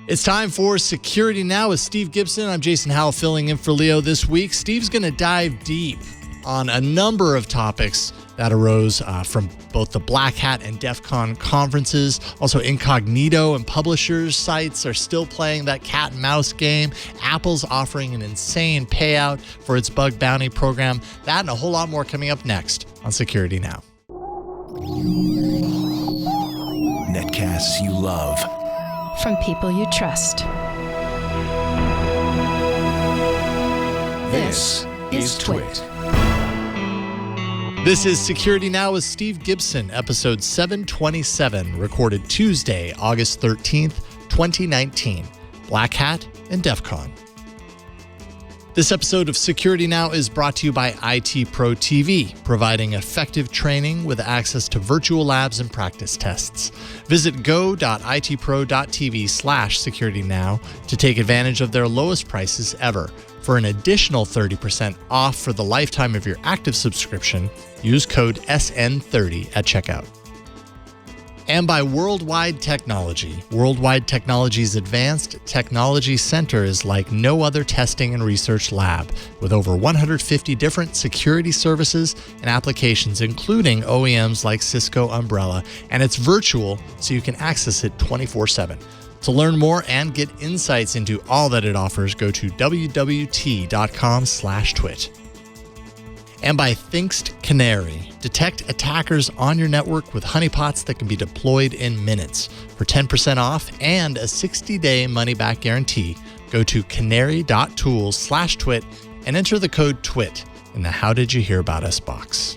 It's time for Security Now with Steve Gibson. I'm Jason Howell filling in for Leo this week. Steve's going to dive deep on a number of topics that arose from both the BlackHat and DEF CON conferences. Also, Incognito and publishers' sites are still playing that cat and mouse game. Apple's offering an insane payout for its bug bounty program. That and a whole lot more coming up next on Security Now. Netcasts you love. From people you trust. This is Twit. This is Security Now with Steve Gibson, episode 727, recorded Tuesday, August 13th, 2019. BlackHat and DEF CON. This episode of Security Now is brought to you by IT Pro TV, providing effective training with access to virtual labs and practice tests. Visit go.itpro.tv/securitynow to take advantage of their lowest prices ever. For an additional 30% off for the lifetime of your active subscription, use code SN30 at checkout. And by Worldwide Technology. Worldwide Technology's Advanced Technology Center is like no other testing and research lab, with over 150 different security services and applications, including OEMs like Cisco Umbrella, and it's virtual, so you can access it 24/7. To learn more and get insights into all that it offers, go to wwt.com/twit. And by Thinkst Canary. Detect attackers on your network with honeypots that can be deployed in minutes. For 10% off and a 60-day money-back guarantee, go to canary.tools/twit and enter the code TWIT in the How Did You Hear About Us box.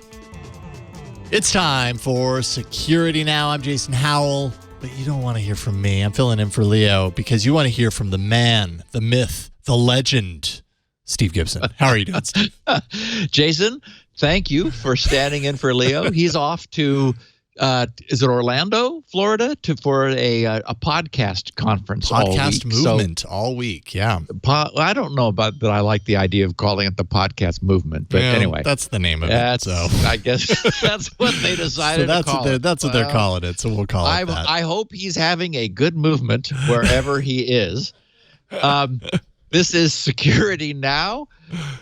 It's time for Security Now. I'm Jason Howell, but you don't want to hear from me. I'm filling in for Leo because you want to hear from the man, the myth, the legend, Steve Gibson. How are you doing, Steve? Jason, thank you for standing in for Leo. He's off to, is it Orlando, Florida, for a podcast conference podcast all week. Movement all week, yeah. I don't know about that. I like the idea of calling it the podcast movement, but Yeah, anyway. that's the name of it. So I guess that's what they decided to call it. That's what they're calling it, so we'll call it that. I hope he's having a good movement wherever he is. This is Security Now,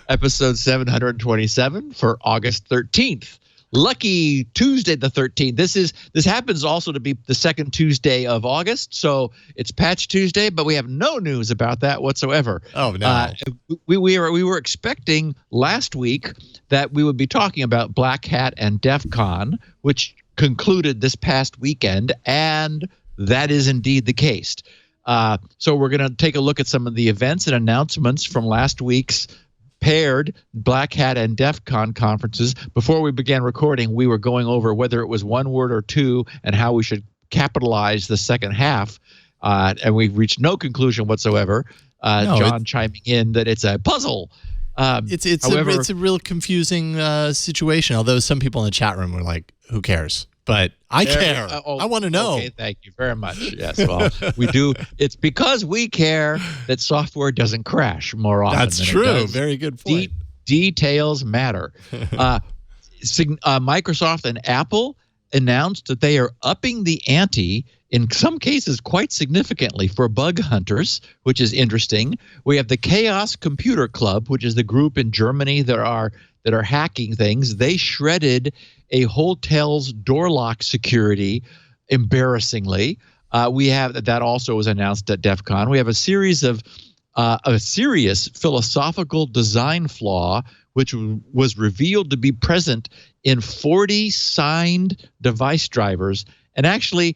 episode 727 for August 13th. Lucky Tuesday the 13th. This happens also to be the second Tuesday of August, so it's Patch Tuesday, but we have no news about that whatsoever. Oh, no. We were expecting last week that we would be talking about BlackHat and DEF CON, which concluded this past weekend, and that is indeed the case. So we're going to take a look at some of the events and announcements from last week's paired BlackHat and DEF CON conferences. Before we began recording, we were going over whether it was one word or two and how we should capitalize the second half. And we've reached no conclusion whatsoever. John chiming in that it's a puzzle. However, it's a real confusing situation, although some people in the chat room were like, who cares? But I care. I want to know. Okay, thank you very much. Yes, well, we do. It's because we care that software doesn't crash more often. That's than true. It does. Very good point. Details matter. Microsoft and Apple announced that they are upping the ante, in some cases quite significantly, for bug hunters, which is interesting. We have the Chaos Computer Club, which is the group in Germany that are hacking things. They shredded a hotel's door lock security, embarrassingly. We have that also was announced at DEF CON. We have a series of a serious philosophical design flaw, which was revealed to be present in 40 signed device drivers, and actually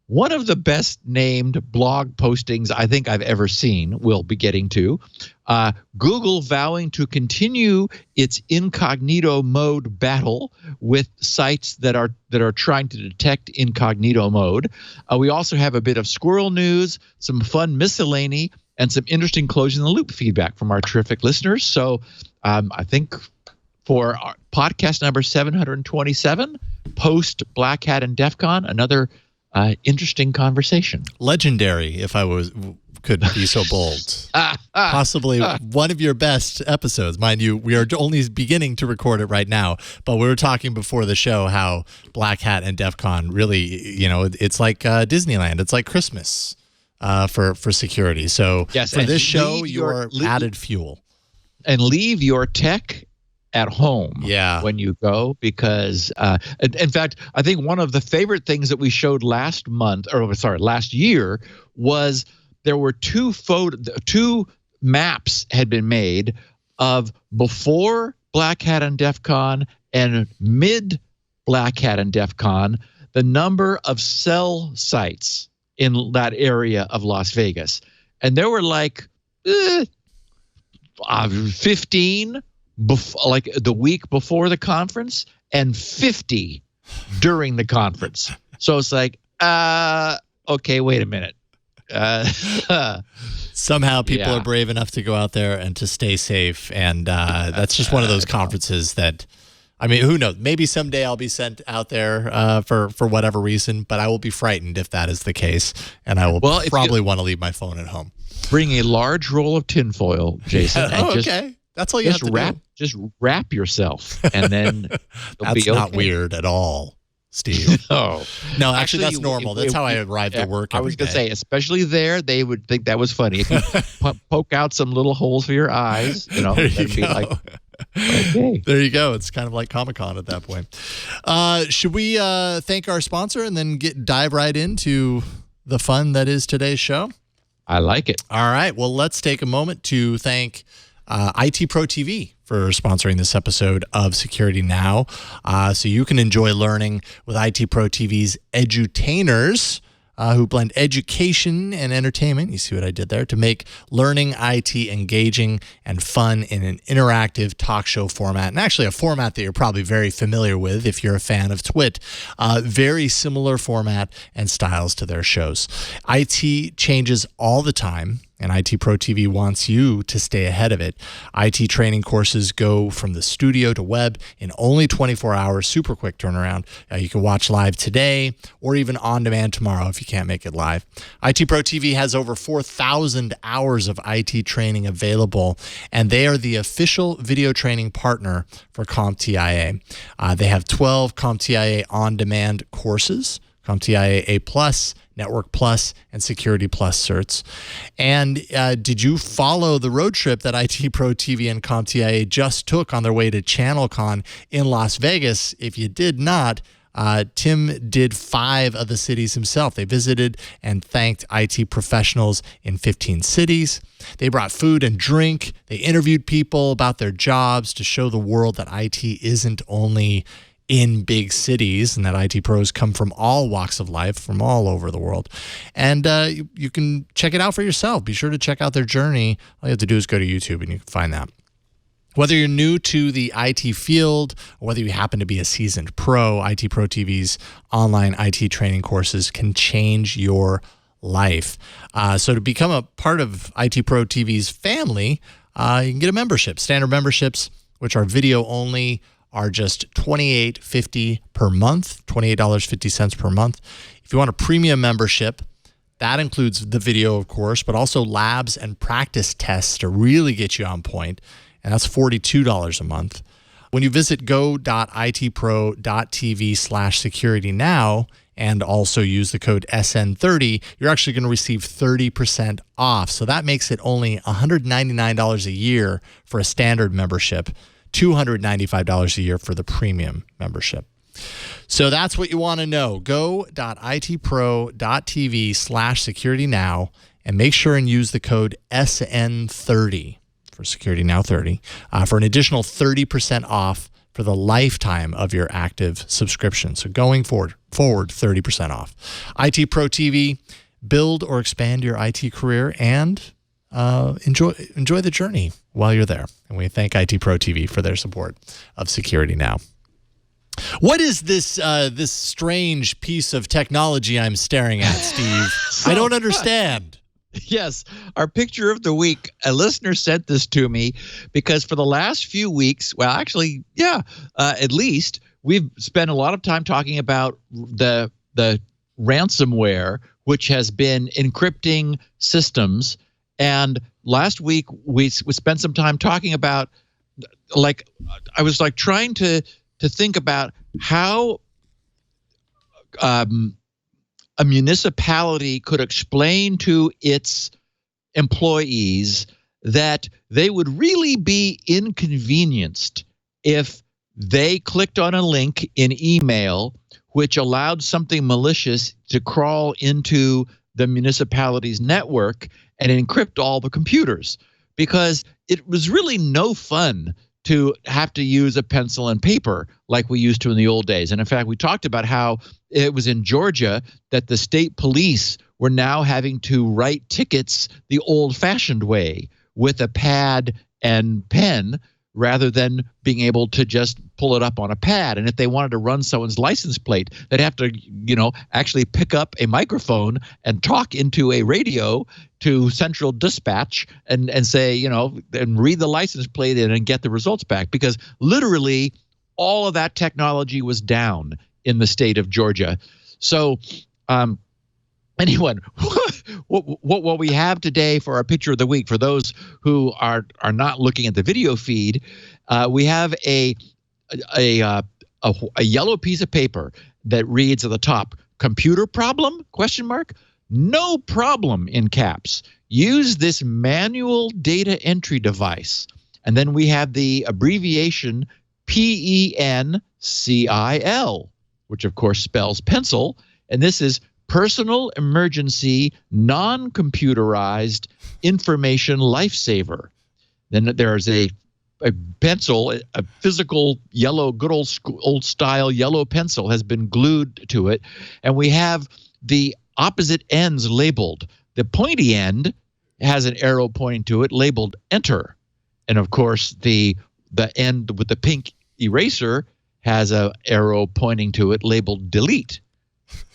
one of the best named blog postings I think I've ever seen. We'll be getting to. Google vowing to continue its incognito mode battle with sites that are trying to detect incognito mode. We also have a bit of squirrel news, some fun miscellany, and some interesting closing the loop feedback from our terrific listeners. So I think for our podcast number 727, post BlackHat and DEF CON, another interesting conversation. Legendary, if I could be so bold. Possibly one of your best episodes. Mind you, we are only beginning to record it right now, but we were talking before the show how BlackHat and DEF CON really, it's like Disneyland. It's like Christmas. for security. So Yes, for and this show, leave you're added fuel. And leave your tech at home when you go, because in fact, I think one of the favorite things that we showed last year was there were two maps had been made of before BlackHat and Def Con and mid BlackHat and Def Con, the number of cell sites in that area of Las Vegas. And there were like 15 like the week before the conference and 50 during the conference. So it's like, okay, wait a minute. Somehow people are brave enough to go out there and to stay safe. And that's just one of those conferences that, I mean, who knows? Maybe someday I'll be sent out there for whatever reason, but I will be frightened if that is the case. And I will probably want to leave my phone at home. Bring a large roll of tinfoil, Jason. And okay. That's all you have to do. Just wrap yourself, and then that's not weird at all, Steve. No, actually that's normal. That's how I arrived at work every day. I was going to say, especially there, they would think that was funny. If you poke out some little holes for your eyes, that'd be like, okay. There you go. It's kind of like Comic-Con at that point. Should we thank our sponsor and then dive right into the fun that is today's show? I like it. All right. Well, let's take a moment to thank IT Pro TV for sponsoring this episode of Security Now. So you can enjoy learning with IT Pro TV's edutainers who blend education and entertainment, you see what I did there, to make learning IT engaging and fun in an interactive talk show format, and actually a format that you're probably very familiar with if you're a fan of Twit. Very similar format and styles to their shows. IT changes all the time, and IT Pro TV wants you to stay ahead of it. IT training courses go from the studio to web in only 24 hours, super quick turnaround. You can watch live today or even on demand tomorrow if you can't make it live. IT Pro TV has over 4,000 hours of IT training available, and they are the official video training partner for CompTIA. They have 12 CompTIA on-demand courses, CompTIA A+, Network Plus, and Security Plus certs. And did you follow the road trip that IT Pro TV and CompTIA just took on their way to ChannelCon in Las Vegas? If you did not, Tim did 5 of the cities himself. They visited and thanked IT professionals in 15 cities. They brought food and drink. They interviewed people about their jobs to show the world that IT isn't only in big cities, and that IT pros come from all walks of life, from all over the world. And you can check it out for yourself. Be sure to check out their journey. All you have to do is go to YouTube and you can find that. Whether you're new to the IT field or whether you happen to be a seasoned pro, IT Pro TV's online IT training courses can change your life. So to become a part of IT Pro TV's family, you can get a membership. Standard memberships, which are video only, are just $28.50 per month, $28.50 per month. If you want a premium membership, that includes the video, of course, but also labs and practice tests to really get you on point, and that's $42 a month. When you visit go.itpro.tv/securitynow and also use the code SN30, you're actually going to receive 30% off. So that makes it only $199 a year for a standard membership, $295 a year for the premium membership. So that's what you want to know. Go.itpro.tv/securitynow and make sure and use the code SN30 for Security Now 30 for an additional 30% off for the lifetime of your active subscription. So going forward 30% off. IT Pro TV, build or expand your IT career and enjoy the journey while you're there. And we thank IT Pro TV for their support of Security Now. What is this this strange piece of technology I'm staring at, Steve? I don't understand. Yes, our picture of the week, a listener sent this to me because for the last few weeks, well, actually, at least, we've spent a lot of time talking about the ransomware, which has been encrypting systems. And last week, we spent some time talking about, I was trying to think about how a municipality could explain to its employees that they would really be inconvenienced if they clicked on a link in email which allowed something malicious to crawl into the municipality's network and encrypt all the computers, because it was really no fun to have to use a pencil and paper like we used to in the old days. And in fact, we talked about how it was in Georgia that the state police were now having to write tickets the old-fashioned way with a pad and pen rather than being able to just pull it up on a pad. And if they wanted to run someone's license plate, they'd have to, actually pick up a microphone and talk into a radio to central dispatch and say, and read the license plate in and get the results back, because literally all of that technology was down in the state of Georgia. So, anyone, what we have today for our picture of the week, for those who are not looking at the video feed, we have a yellow piece of paper that reads at the top, "Computer problem?" ? No problem in caps. Use this manual data entry device. And then we have the abbreviation PENCIL, which of course spells pencil. And this is Personal Emergency Non-Computerized Information Lifesaver. Then there's a pencil, a physical yellow, good old style yellow pencil has been glued to it. And we have the opposite ends labeled. The pointy end has an arrow pointing to it labeled Enter. And of course, the end with the pink eraser has an arrow pointing to it labeled Delete.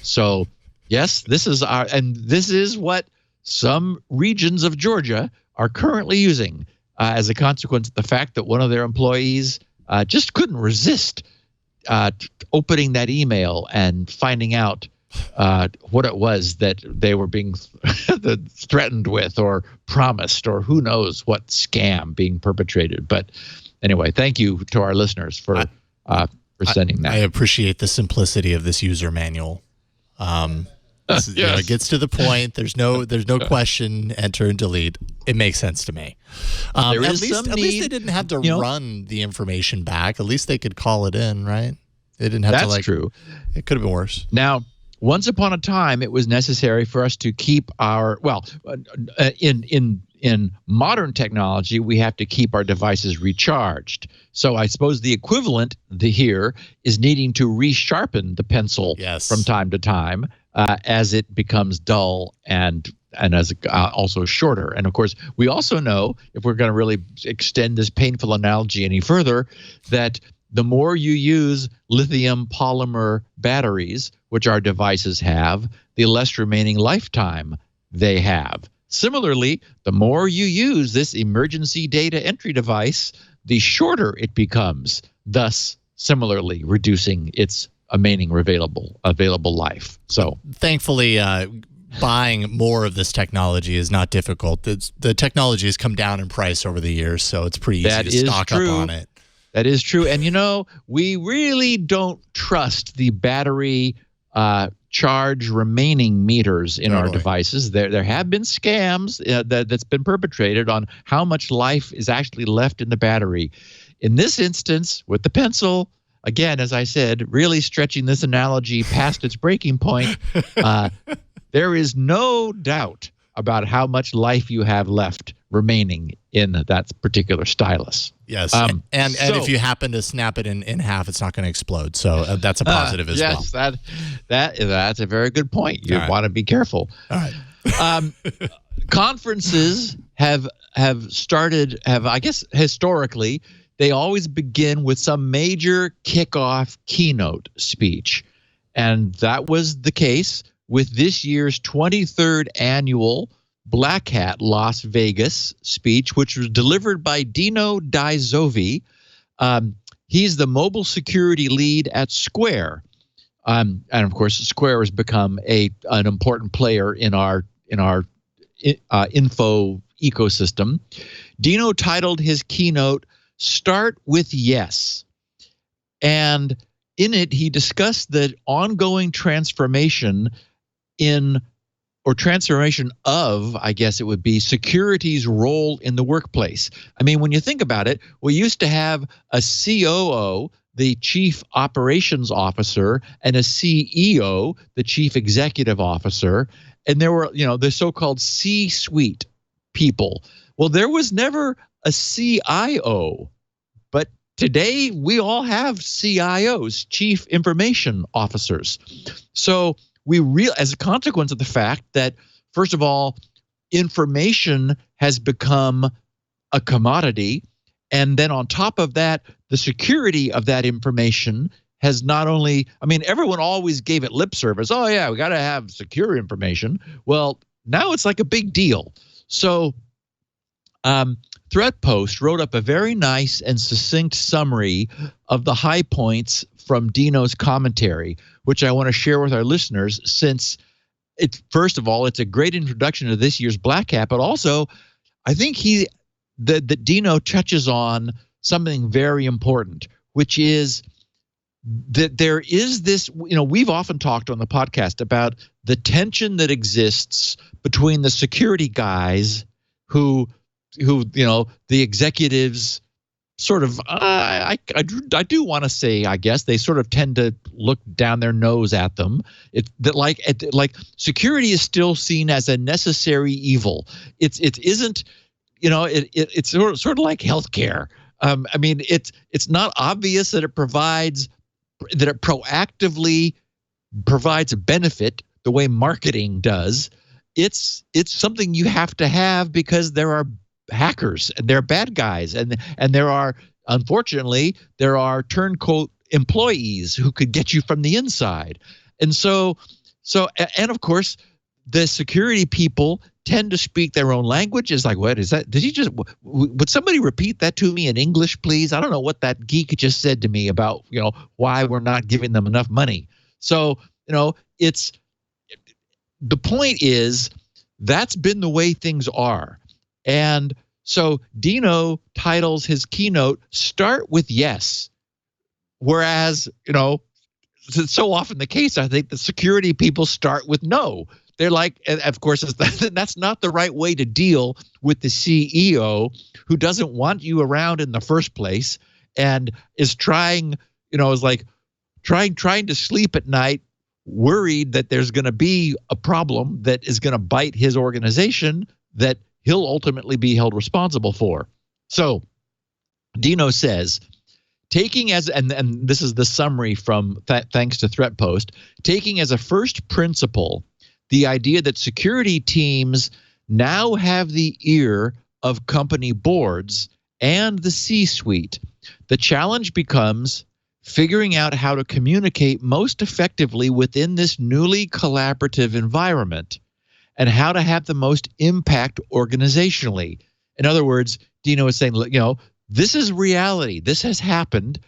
So yes, this is what some regions of Georgia are currently using as a consequence of the fact that one of their employees just couldn't resist opening that email and finding out what it was that they were being threatened with or promised, or who knows what scam being perpetrated. But anyway, thank you to our listeners for sending that. I appreciate the simplicity of this user manual. It gets to the point. There's no question. Enter and delete. It makes sense to me. At least they didn't have to run the information back. At least they could call it in, right? They didn't have to. That's true. It could have been worse. Now, once upon a time, it was necessary for us to keep our in modern technology, we have to keep our devices recharged. So I suppose the equivalent here is needing to resharpen the pencil from time to time as it becomes dull and as also shorter. And of course, we also know, if we're going to really extend this painful analogy any further, that the more you use lithium polymer batteries, which our devices have, the less remaining lifetime they have. Similarly, the more you use this emergency data entry device, the shorter it becomes, thus similarly reducing its remaining available life. So thankfully, buying more of this technology is not difficult. The technology has come down in price over the years, so it's pretty easy to stock up on it. That is true. And, we really don't trust the battery charge remaining meters in our devices. There have been scams that's been perpetrated on how much life is actually left in the battery. In this instance, with the pencil, again, as I said, really stretching this analogy past its breaking point, there is no doubt about how much life you have left remaining in that particular stylus. Yes, and if you happen to snap it in half, it's not going to explode. So that's a positive as well. Yes, that's a very good point. You want to be careful. All right. Conferences have I guess historically, they always begin with some major kickoff keynote speech. And that was the case with this year's 23rd annual BlackHat Las Vegas speech, which was delivered by Dino Daizovi. He's the mobile security lead at Square. And of course, Square has become an important player in our info ecosystem. Dino titled his keynote, "Start with Yes." And in it, he discussed the ongoing transformation in, or transformation of, I guess it would be, security's role in the workplace. I mean, when you think about it, we used to have a COO, the Chief Operations Officer, and a CEO, the Chief Executive Officer, and there were, the so-called C-suite people. Well, there was never a CIO, but today we all have CIOs, Chief Information Officers. So as a consequence of the fact that, first of all, information has become a commodity, and then on top of that, the security of that information has not only, everyone always gave it lip service. Oh yeah, we got to have secure information. Well, now it's like a big deal. So ThreatPost wrote up a very nice and succinct summary of the high points from Dino's commentary, which I want to share with our listeners, since first of all, it's a great introduction to this year's BlackHat, but also I think that Dino touches on something very important, which is that there is this, we've often talked on the podcast about the tension that exists between the security guys who the executives sort of, I do want to say, I guess they sort of tend to look down their nose at them. Like security is still seen as a necessary evil. It isn't, it's sort of like healthcare. It's not obvious that it proactively provides a benefit the way marketing does. It's something you have to have because there are hackers and they're bad guys, and there are, unfortunately, turncoat employees who could get you from the inside. And so and of course the security people tend to speak their own language. It's like, what is that? Would somebody repeat that to me in English, please? I don't know what that geek just said to me about, why we're not giving them enough money. So, it's, the point is, that's been the way things are. And so Dino titles his keynote, "Start with Yes." Whereas, it's so often the case, I think the security people start with no. They're like, and of course, that's not the right way to deal with the CEO who doesn't want you around in the first place and is trying to sleep at night, worried that there's going to be a problem that is going to bite his organization that he'll ultimately be held responsible for. So Dino says, taking as, and this is the summary from thanks to ThreatPost, taking as a first principle the idea that security teams now have the ear of company boards and the C-suite, the challenge becomes figuring out how to communicate most effectively within this newly collaborative environment and how to have the most impact organizationally. In other words, Dino is saying, this is reality. This has happened.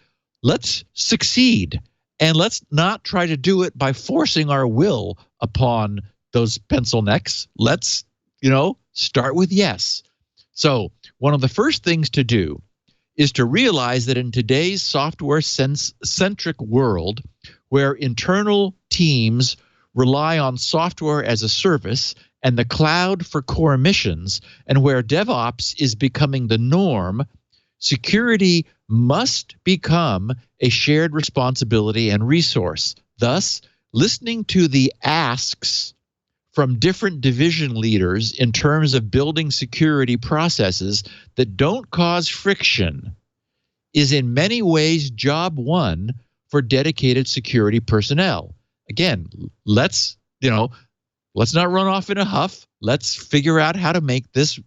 Let's succeed. And let's not try to do it by forcing our will upon those pencil necks. Let's, start with yes. So one of the first things to do is to realize that in today's software-centric world, where internal teams rely on software as a service and the cloud for core missions, and where DevOps is becoming the norm, security must become a shared responsibility and resource. Thus, listening to the asks from different division leaders in terms of building security processes that don't cause friction is in many ways job one for dedicated security personnel. Again, let's not run off in a huff. Let's figure out how to make this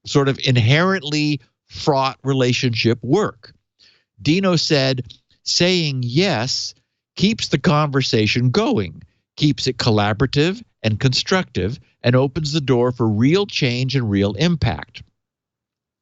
sort of inherently fraught relationship work. Dino said, saying yes keeps the conversation going, keeps it collaborative and constructive, and opens the door for real change and real impact.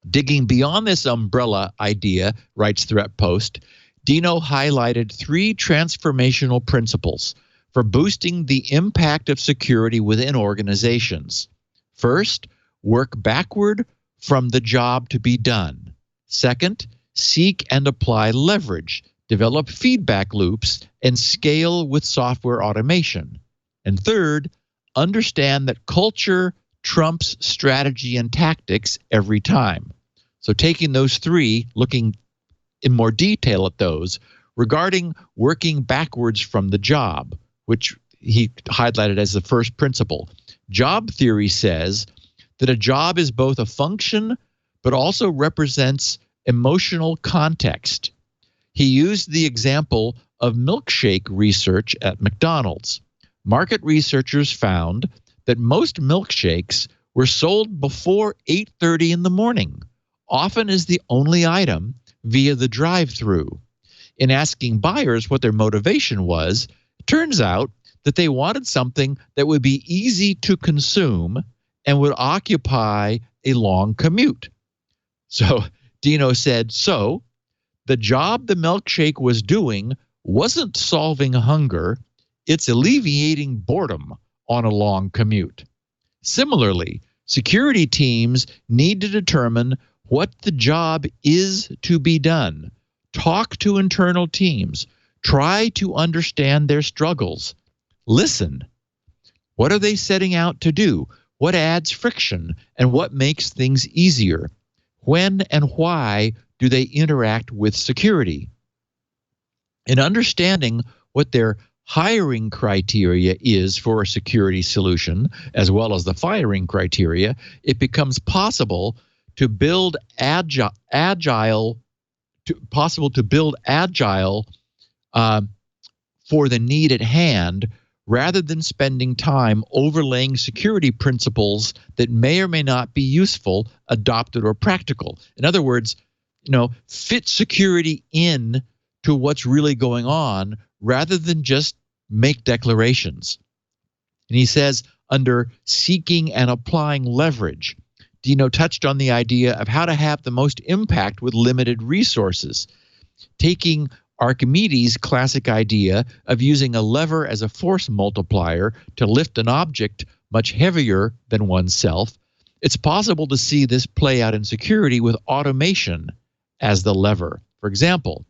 Digging beyond this umbrella idea, writes ThreatPost, Dino highlighted 3 transformational principles for boosting the impact of security within organizations. First, work backward from the job to be done. Second, seek and apply leverage, develop feedback loops, and scale with software automation. And third, understand that culture trumps strategy and tactics every time. So taking those three, looking in more detail at those, regarding working backwards from the job, which he highlighted as the first principle. Job theory says that a job is both a function but also represents emotional context. He used the example of milkshake research at McDonald's. Market researchers found that most milkshakes were sold before 8:30 in the morning, often as the only item via the drive-through. In asking buyers what their motivation was, it turns out that they wanted something that would be easy to consume and would occupy a long commute. So Dino said, so the job the milkshake was doing wasn't solving hunger, it's alleviating boredom on a long commute. Similarly, security teams need to determine what the job is to be done. Talk to internal teams. Try to understand their struggles. Listen. What are they setting out to do? What adds friction and what makes things easier? When and why do they interact with security? In understanding what their hiring criteria is for a security solution, as well as the firing criteria, it becomes possible to build agile for the need at hand, rather than spending time overlaying security principles that may or may not be useful, adopted, or practical. In other words, fit security in to what's really going on rather than just make declarations. And he says, under seeking and applying leverage, Dino touched on the idea of how to have the most impact with limited resources, taking Archimedes' classic idea of using a lever as a force multiplier to lift an object much heavier than oneself. It's possible to see this play out in security with automation as the lever. For example,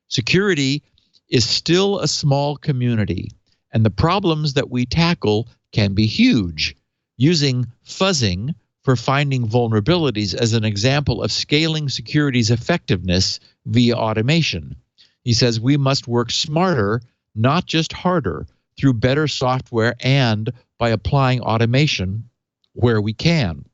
security is still a small community, and the problems that we tackle can be huge. Using fuzzing for finding vulnerabilities as an example of scaling security's effectiveness via automation. He says we must work smarter, not just harder, through better software and by applying automation where we can.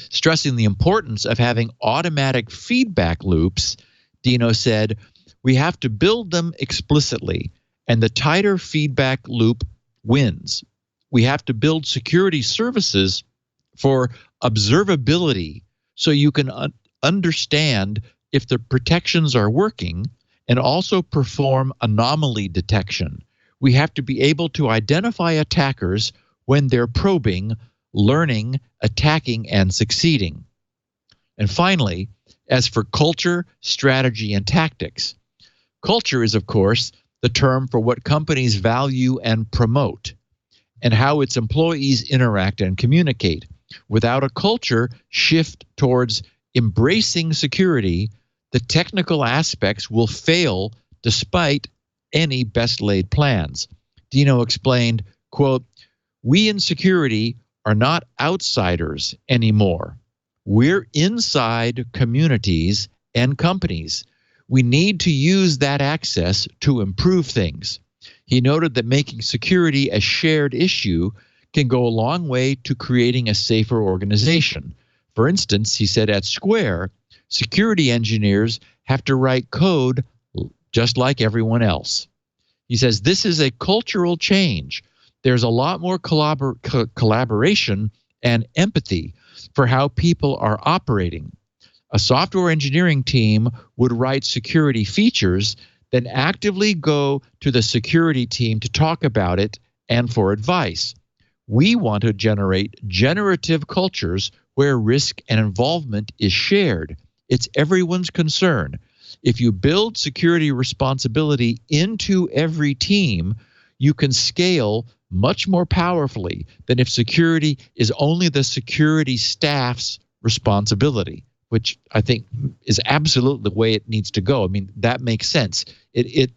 Stressing the importance of having automatic feedback loops, Dino said, we have to build them explicitly, and the tighter feedback loop wins. We have to build security services for observability so you can understand if the protections are working, and also perform anomaly detection. We have to be able to identify attackers when they're probing, learning, attacking, and succeeding. And finally, as for culture, strategy, and tactics, culture is, of course, the term for what companies value and promote, and how its employees interact and communicate. Without a culture shift towards embracing security, the technical aspects will fail despite any best-laid plans. Dino explained, quote, we in security are not outsiders anymore. We're inside communities and companies. We need to use that access to improve things. He noted that making security a shared issue can go a long way to creating a safer organization. For instance, he said at Square, security engineers have to write code just like everyone else. He says this is a cultural change. There's a lot more collaboration and empathy for how people are operating. A software engineering team would write security features, then actively go to the security team to talk about it and for advice. We want to generate generative cultures where risk and involvement is shared. It's everyone's concern. If you build security responsibility into every team, you can scale much more powerfully than if security is only the security staff's responsibility, which I think is absolutely the way it needs to go. I mean, that makes sense. It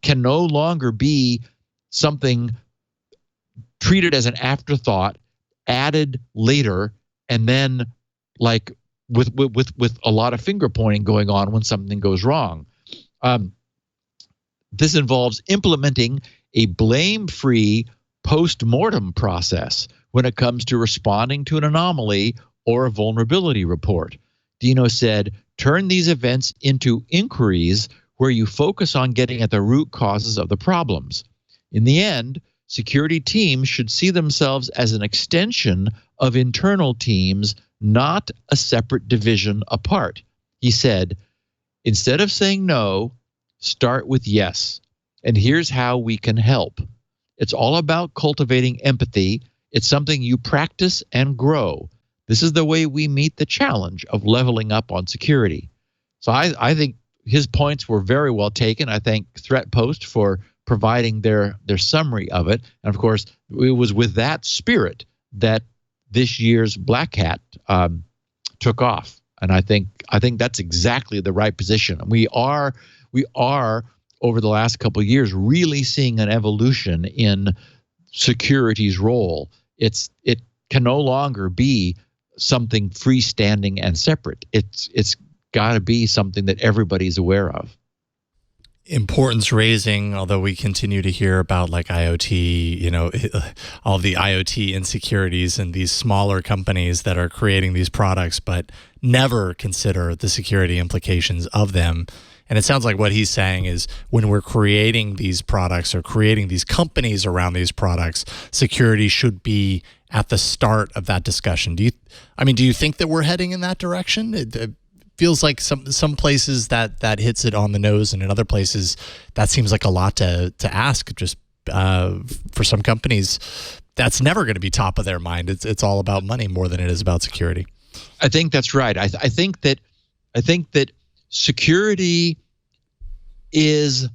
can no longer be something treated as an afterthought, added later, and then like with a lot of finger pointing going on when something goes wrong. This involves implementing a blame-free post-mortem process when it comes to responding to an anomaly or a vulnerability report. Dino said, turn these events into inquiries where you focus on getting at the root causes of the problems. In the end, security teams should see themselves as an extension of internal teams, not a separate division apart. He said, instead of saying no, start with yes. And here's how we can help. It's all about cultivating empathy. It's something you practice and grow. This is the way we meet the challenge of leveling up on security. So I think his points were very well taken. I thank ThreatPost for providing their summary of it. And of course, it was with that spirit that this year's BlackHat took off. And I think that's exactly the right position. We are over the last couple of years really seeing an evolution in security's role. It can no longer be something freestanding and separate. It's got to be something that everybody's aware of. Importance raising, although we continue to hear about like IoT, you know, all the IoT insecurities and these smaller companies that are creating these products, but never consider the security implications of them. And it sounds like what he's saying is when we're creating these products or creating these companies around these products, security should be at the start of that discussion. Do you think that we're heading in that direction? It feels like some places that hits it on the nose, and in other places that seems like a lot to ask. Just for some companies, that's never going to be top of their mind. It's all about money more than it is about security. I think that's right. I think that security is,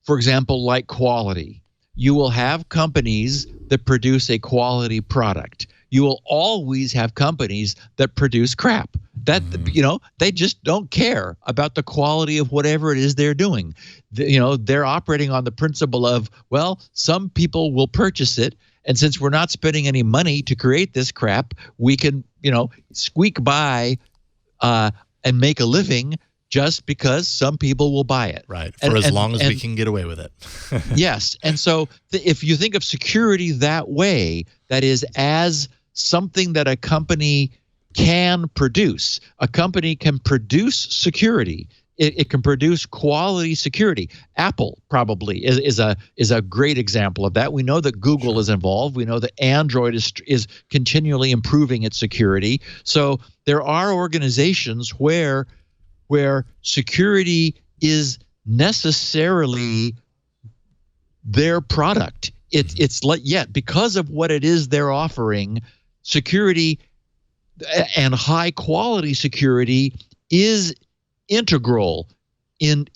for example, like quality. You will have companies that produce a quality product. You will always have companies that produce crap. That they just don't care about the quality of whatever it is they're doing. They're operating on the principle of, well, some people will purchase it, and since we're not spending any money to create this crap, we can, squeak by and make a living just because some people will buy it. Right. For as long as we can get away with it. Yes. And so if you think of security that way, that is as something that a company can produce. A company can produce security. It can produce quality security. Apple probably is a great example of that. We know that Google is involved. We know that Android is continually improving its security. So there are organizations where security is necessarily their product. It's yet because of what it is they're offering, security and high quality security is integral in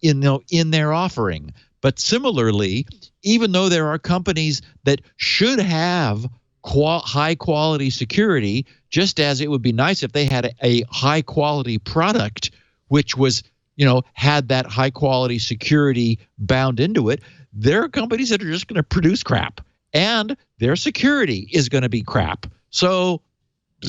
their offering. But similarly, even though there are companies that should have high quality security, just as it would be nice if they had a high quality product which was had that high quality security bound into it, there are companies that are just going to produce crap, and their security is going to be crap. So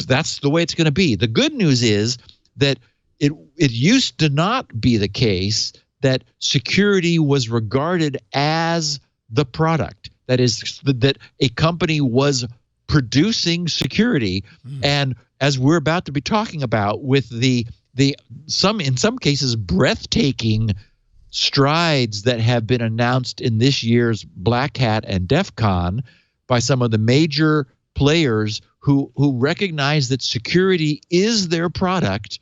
that's the way it's going to be. The good news is that it used to not be the case that security was regarded as the product. That is, that a company was producing security. And as we're about to be talking about with in some cases breathtaking strides that have been announced in this year's BlackHat and DEF CON by some of the major players who recognize that security is their product,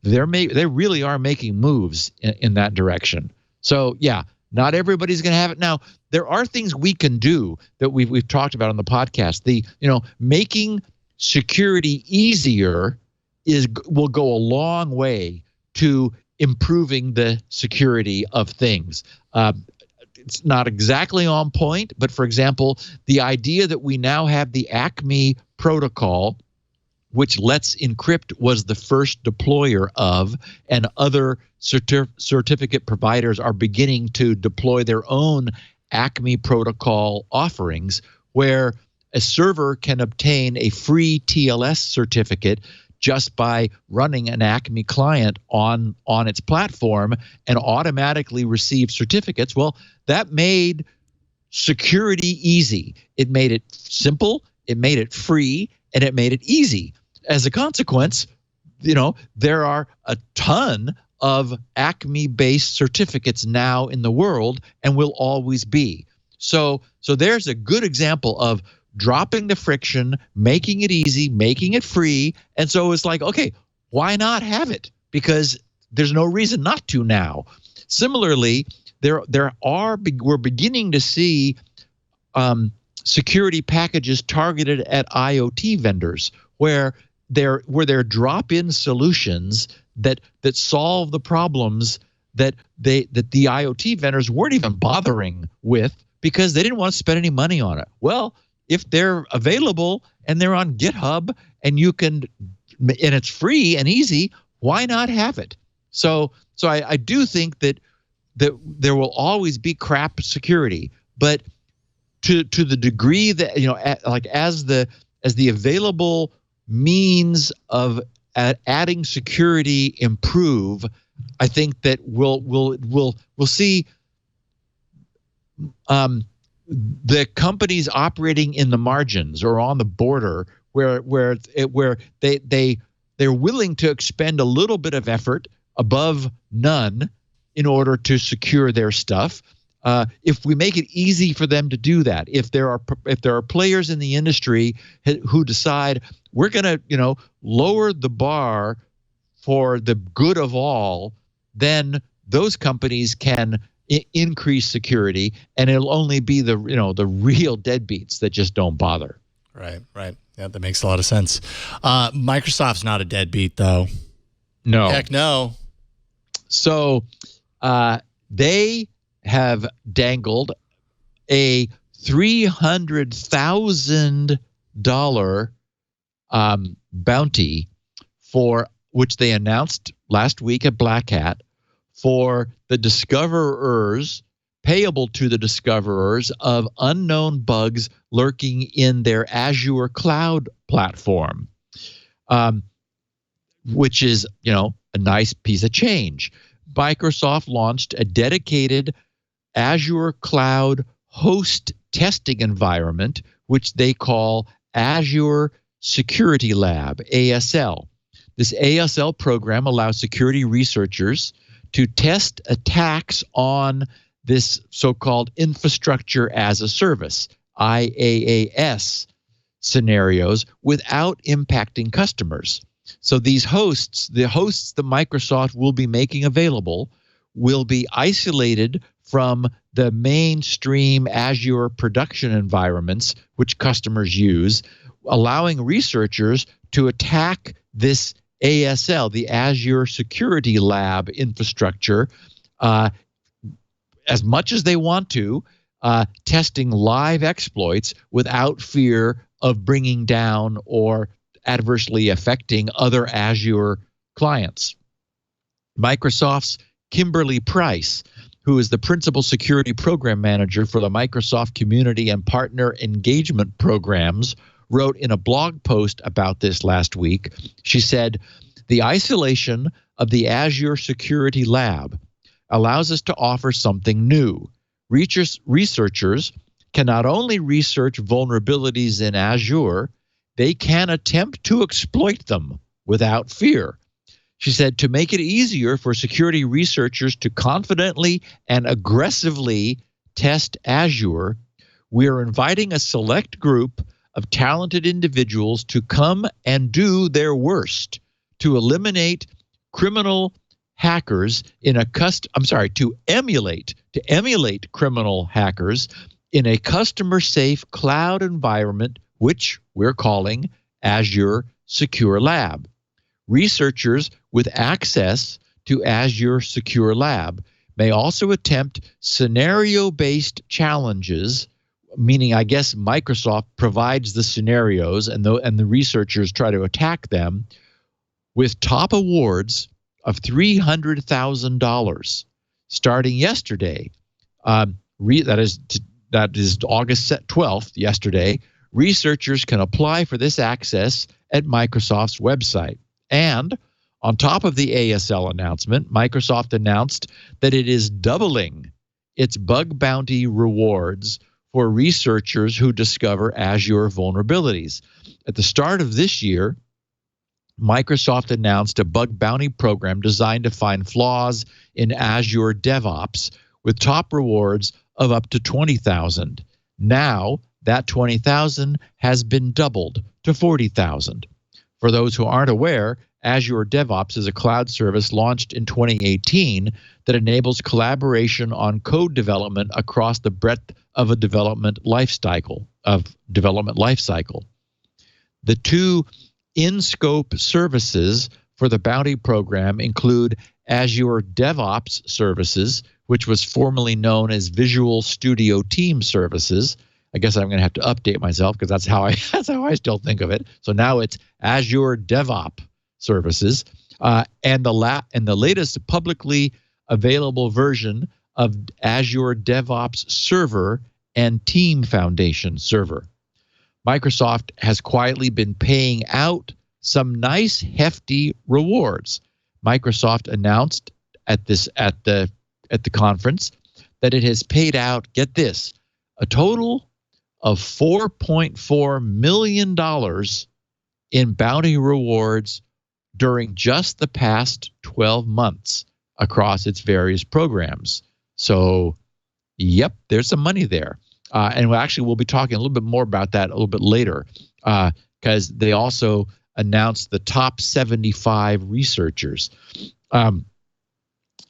they really are making moves in that direction. So yeah, not everybody's going to have it. Now, there are things we can do that we've talked about on the podcast. Making security easier will go a long way to improving the security of things. It's not exactly on point, but for example, the idea that we now have the ACME protocol, which Let's Encrypt was the first deployer of, and other certificate providers are beginning to deploy their own ACME protocol offerings, where a server can obtain a free TLS certificate just by running an Acme client on its platform and automatically receive certificates. Well, that made security easy. It made it simple, it made it free, and it made it easy. As a consequence, there are a ton of Acme-based certificates now in the world and will always be. So there's a good example of dropping the friction, making it easy, making it free. And so it's like, okay, why not have it? Because there's no reason not to now. Similarly, we're beginning to see security packages targeted at IoT vendors where they're drop-in solutions that solve the problems that the IoT vendors weren't even bothering with because they didn't want to spend any money on it. Well, if they're available and they're on GitHub and it's free and easy, why not have it? So I do think that there will always be crap security, but to the degree that as the available means of adding security improve, I think that we'll see the companies operating in the margins or on the border where they're willing to expend a little bit of effort above none in order to secure their stuff. If we make it easy for them to do that, if there are players in the industry who decide we're going to lower the bar for the good of all, then those companies can increase security, and it'll only be the real deadbeats that just don't bother. Right. Yeah, that makes a lot of sense. Microsoft's not a deadbeat, though. No. Heck no. So they have dangled a $300,000 bounty for which they announced last week at BlackHat for the discoverers, payable to the discoverers of unknown bugs lurking in their Azure cloud platform, which is, a nice piece of change. Microsoft launched a dedicated Azure cloud host testing environment, which they call Azure Security Lab, ASL. This ASL program allows security researchers to test attacks on this so-called infrastructure as a service, IaaS scenarios, without impacting customers. So these hosts, the hosts that Microsoft will be making available, will be isolated from the mainstream Azure production environments which customers use, allowing researchers to attack this ASL, the Azure Security Lab infrastructure, as much as they want to, testing live exploits without fear of bringing down or adversely affecting other Azure clients. Microsoft's Kimberly Price, who is the principal security program manager for the Microsoft Community and Partner Engagement Programs, wrote in a blog post about this last week. She said, "The isolation of the Azure Security Lab allows us to offer something new. Researchers can not only research vulnerabilities in Azure, they can attempt to exploit them without fear." She said, "To make it easier for security researchers to confidently and aggressively test Azure, we are inviting a select group of talented individuals to come and do their worst to eliminate criminal hackers to emulate criminal hackers in a customer-safe cloud environment, which we're calling Azure Secure Lab. Researchers with access to Azure Secure Lab may also attempt scenario-based challenges, meaning I guess Microsoft provides the scenarios and the researchers try to attack them, with top awards of $300,000 starting yesterday. That is that is August 12th, yesterday, researchers can apply for this access at Microsoft's website. And on top of the ASL announcement, Microsoft announced that it is doubling its bug bounty rewards for researchers who discover Azure vulnerabilities. At the start of this year, Microsoft announced a bug bounty program designed to find flaws in Azure DevOps with top rewards of up to 20,000. Now, that 20,000 has been doubled to 40,000. For those who aren't aware, Azure DevOps is a cloud service launched in 2018 that enables collaboration on code development across the breadth of a development lifecycle. The two in-scope services for the bounty program include Azure DevOps Services, which was formerly known as Visual Studio Team Services. I guess I'm going to have to update myself because that's how I still think of it. So now it's Azure DevOps Services, and the latest publicly available version of Azure DevOps Server and Team Foundation Server. Microsoft has quietly been paying out some nice hefty rewards. Microsoft announced at the conference that it has paid out, get this, a total of $4.4 million in bounty rewards during just the past 12 months across its various programs. So, yep, there's some money there. And we'll be talking a little bit more about that a little bit later, because they also announced the top 75 researchers.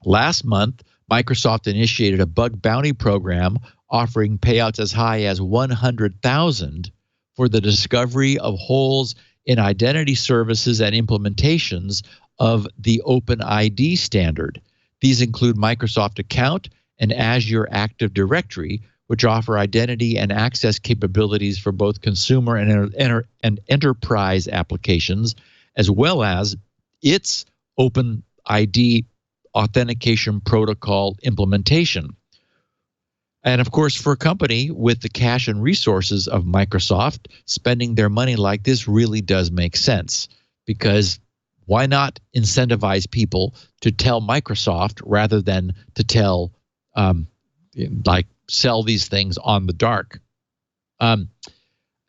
Last month, Microsoft initiated a bug bounty program offering payouts as high as $100,000 for the discovery of holes in identity services and implementations of the OpenID standard. These include Microsoft Account and Azure Active Directory, which offer identity and access capabilities for both consumer and enterprise applications, as well as its OpenID authentication protocol implementation. And of course, for a company with the cash and resources of Microsoft, spending their money like this really does make sense, because why not incentivize people to tell Microsoft rather than to tell, sell these things on the dark? And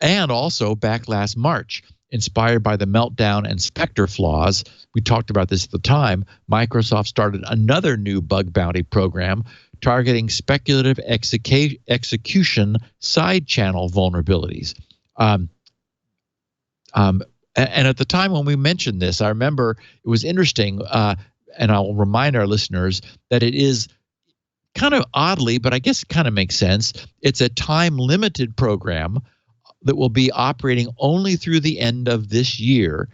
also back last March, inspired by the Meltdown and Spectre flaws, we talked about this at the time, Microsoft started another new bug bounty program targeting speculative execution side channel vulnerabilities. And at the time when we mentioned this, I remember it was interesting, and I'll remind our listeners that it is kind of oddly, but I guess it kind of makes sense. It's a time-limited program that will be operating only through the end of this year.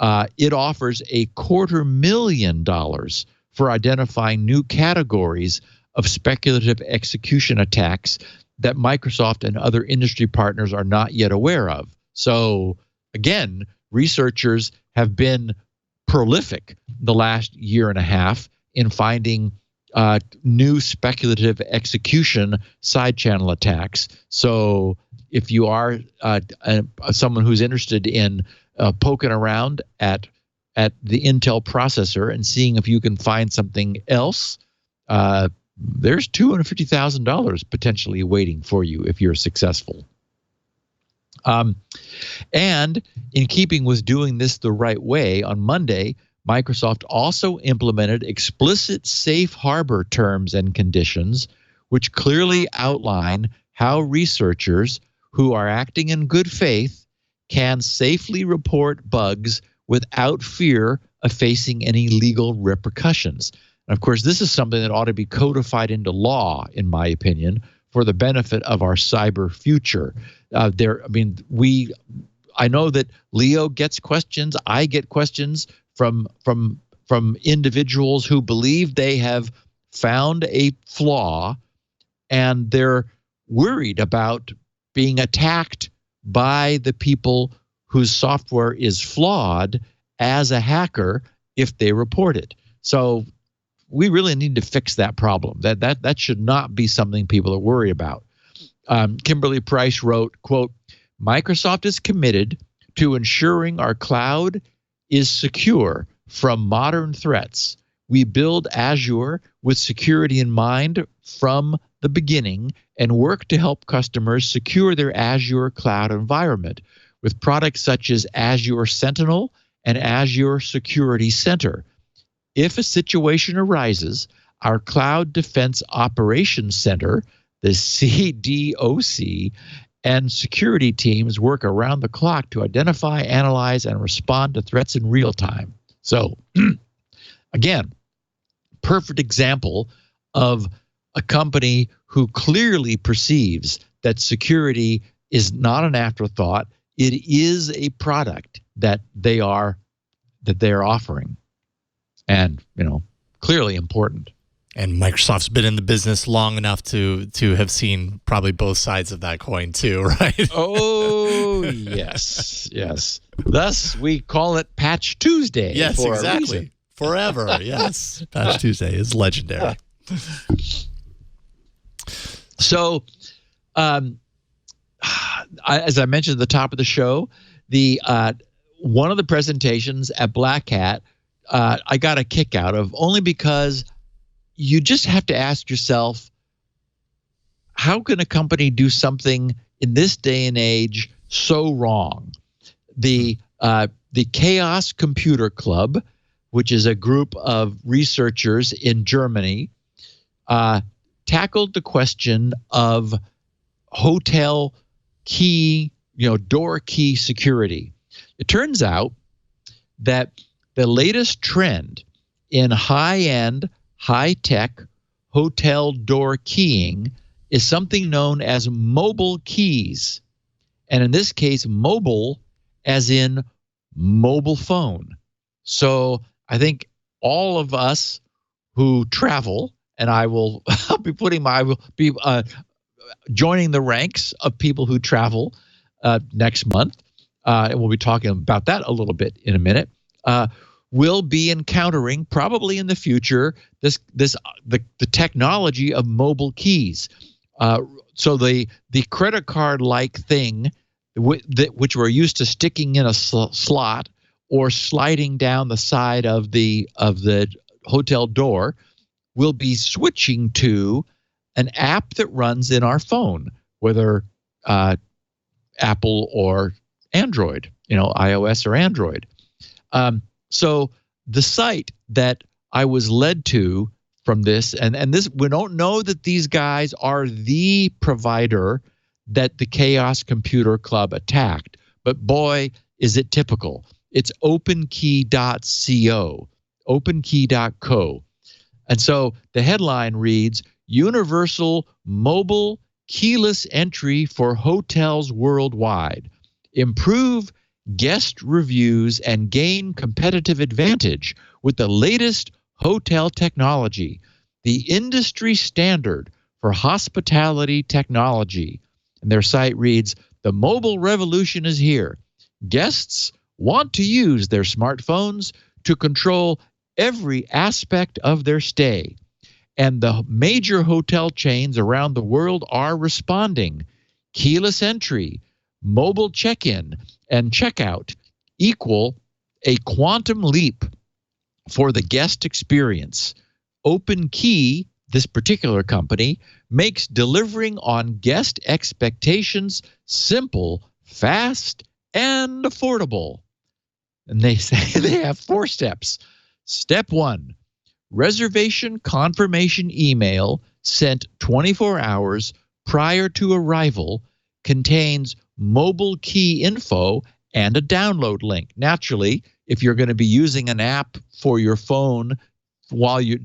It offers $250,000 for identifying new categories of speculative execution attacks that Microsoft and other industry partners are not yet aware of. So again, researchers have been prolific the last year and a half in finding new speculative execution side channel attacks. So if you are someone who's interested in poking around at the Intel processor and seeing if you can find something else, there's $250,000 potentially waiting for you if you're successful. And in keeping with doing this the right way, on Monday, Microsoft also implemented explicit safe harbor terms and conditions, which clearly outline how researchers who are acting in good faith can safely report bugs without fear of facing any legal repercussions. And of course, this is something that ought to be codified into law, in my opinion, for the benefit of our cyber future. I know that Leo gets questions. I get questions from individuals who believe they have found a flaw, and they're worried about being attacked by the people whose software is flawed as a hacker if they report it. So we really need to fix that problem. That should not be something people are worried about. Kimberly Price wrote, quote, Microsoft is committed to ensuring our cloud is secure from modern threats. We build Azure with security in mind from the beginning and work to help customers secure their Azure cloud environment with products such as Azure Sentinel and Azure Security Center. If a situation arises, our Cloud Defense Operations Center, the CDOC, and security teams work around the clock to identify, analyze, and respond to threats in real time. So, again, perfect example of a company who clearly perceives that security is not an afterthought. It is a product that they are offering, and clearly important. And Microsoft's been in the business long enough to have seen probably both sides of that coin too, right? Oh, yes, yes. Thus, we call it Patch Tuesday. Yes, for exactly. A reason. Forever, yes. Patch Tuesday is legendary. So, as I mentioned at the top of the show, the one of the presentations at Black Hat, I got a kick out of, only because you just have to ask yourself, how can a company do something in this day and age so wrong? The Chaos Computer Club, which is a group of researchers in Germany, tackled the question of hotel key, door key security. It turns out that the latest trend in high-end, high-tech hotel door keying is something known as mobile keys. And in this case, mobile as in mobile phone. So I think all of us who travel, and I will be joining the ranks of people who travel next month, and we'll be talking about that a little bit in a minute, will be encountering probably in the future the technology of mobile keys. So the credit card like thing, which we're used to sticking in a slot or sliding down the side of the hotel door, will be switching to an app that runs in our phone, whether Apple or Android, iOS or Android. So the site that I was led to from this, and this, we don't know that these guys are the provider that the Chaos Computer Club attacked, but boy, is it typical. It's openkey.co, openkey.co. And so the headline reads, Universal Mobile Keyless Entry for Hotels Worldwide. Improve guest reviews and gain competitive advantage with the latest hotel technology, the industry standard for hospitality technology. And their site reads, the mobile revolution is here. Guests want to use their smartphones to control every aspect of their stay. And the major hotel chains around the world are responding. Keyless entry, mobile check-in, and checkout equal a quantum leap for the guest experience. OpenKey, this particular company, makes delivering on guest expectations simple, fast, and affordable. And they say they have 4 steps. Step 1, reservation confirmation email sent 24 hours prior to arrival contains mobile key info and a download link. Naturally, if you're going to be using an app for your phone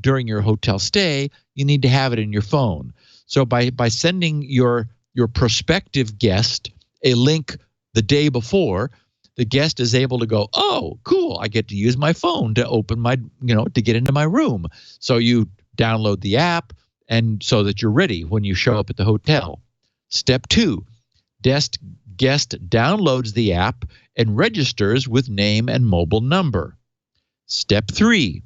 during your hotel stay, you need to have it in your phone. So by sending your prospective guest a link the day before, the guest is able to go, oh, cool, I get to use my phone to open my, to get into my room. So you download the app, and so that you're ready when you show up at the hotel. Step 2, guest downloads the app and registers with name and mobile number. Step 3,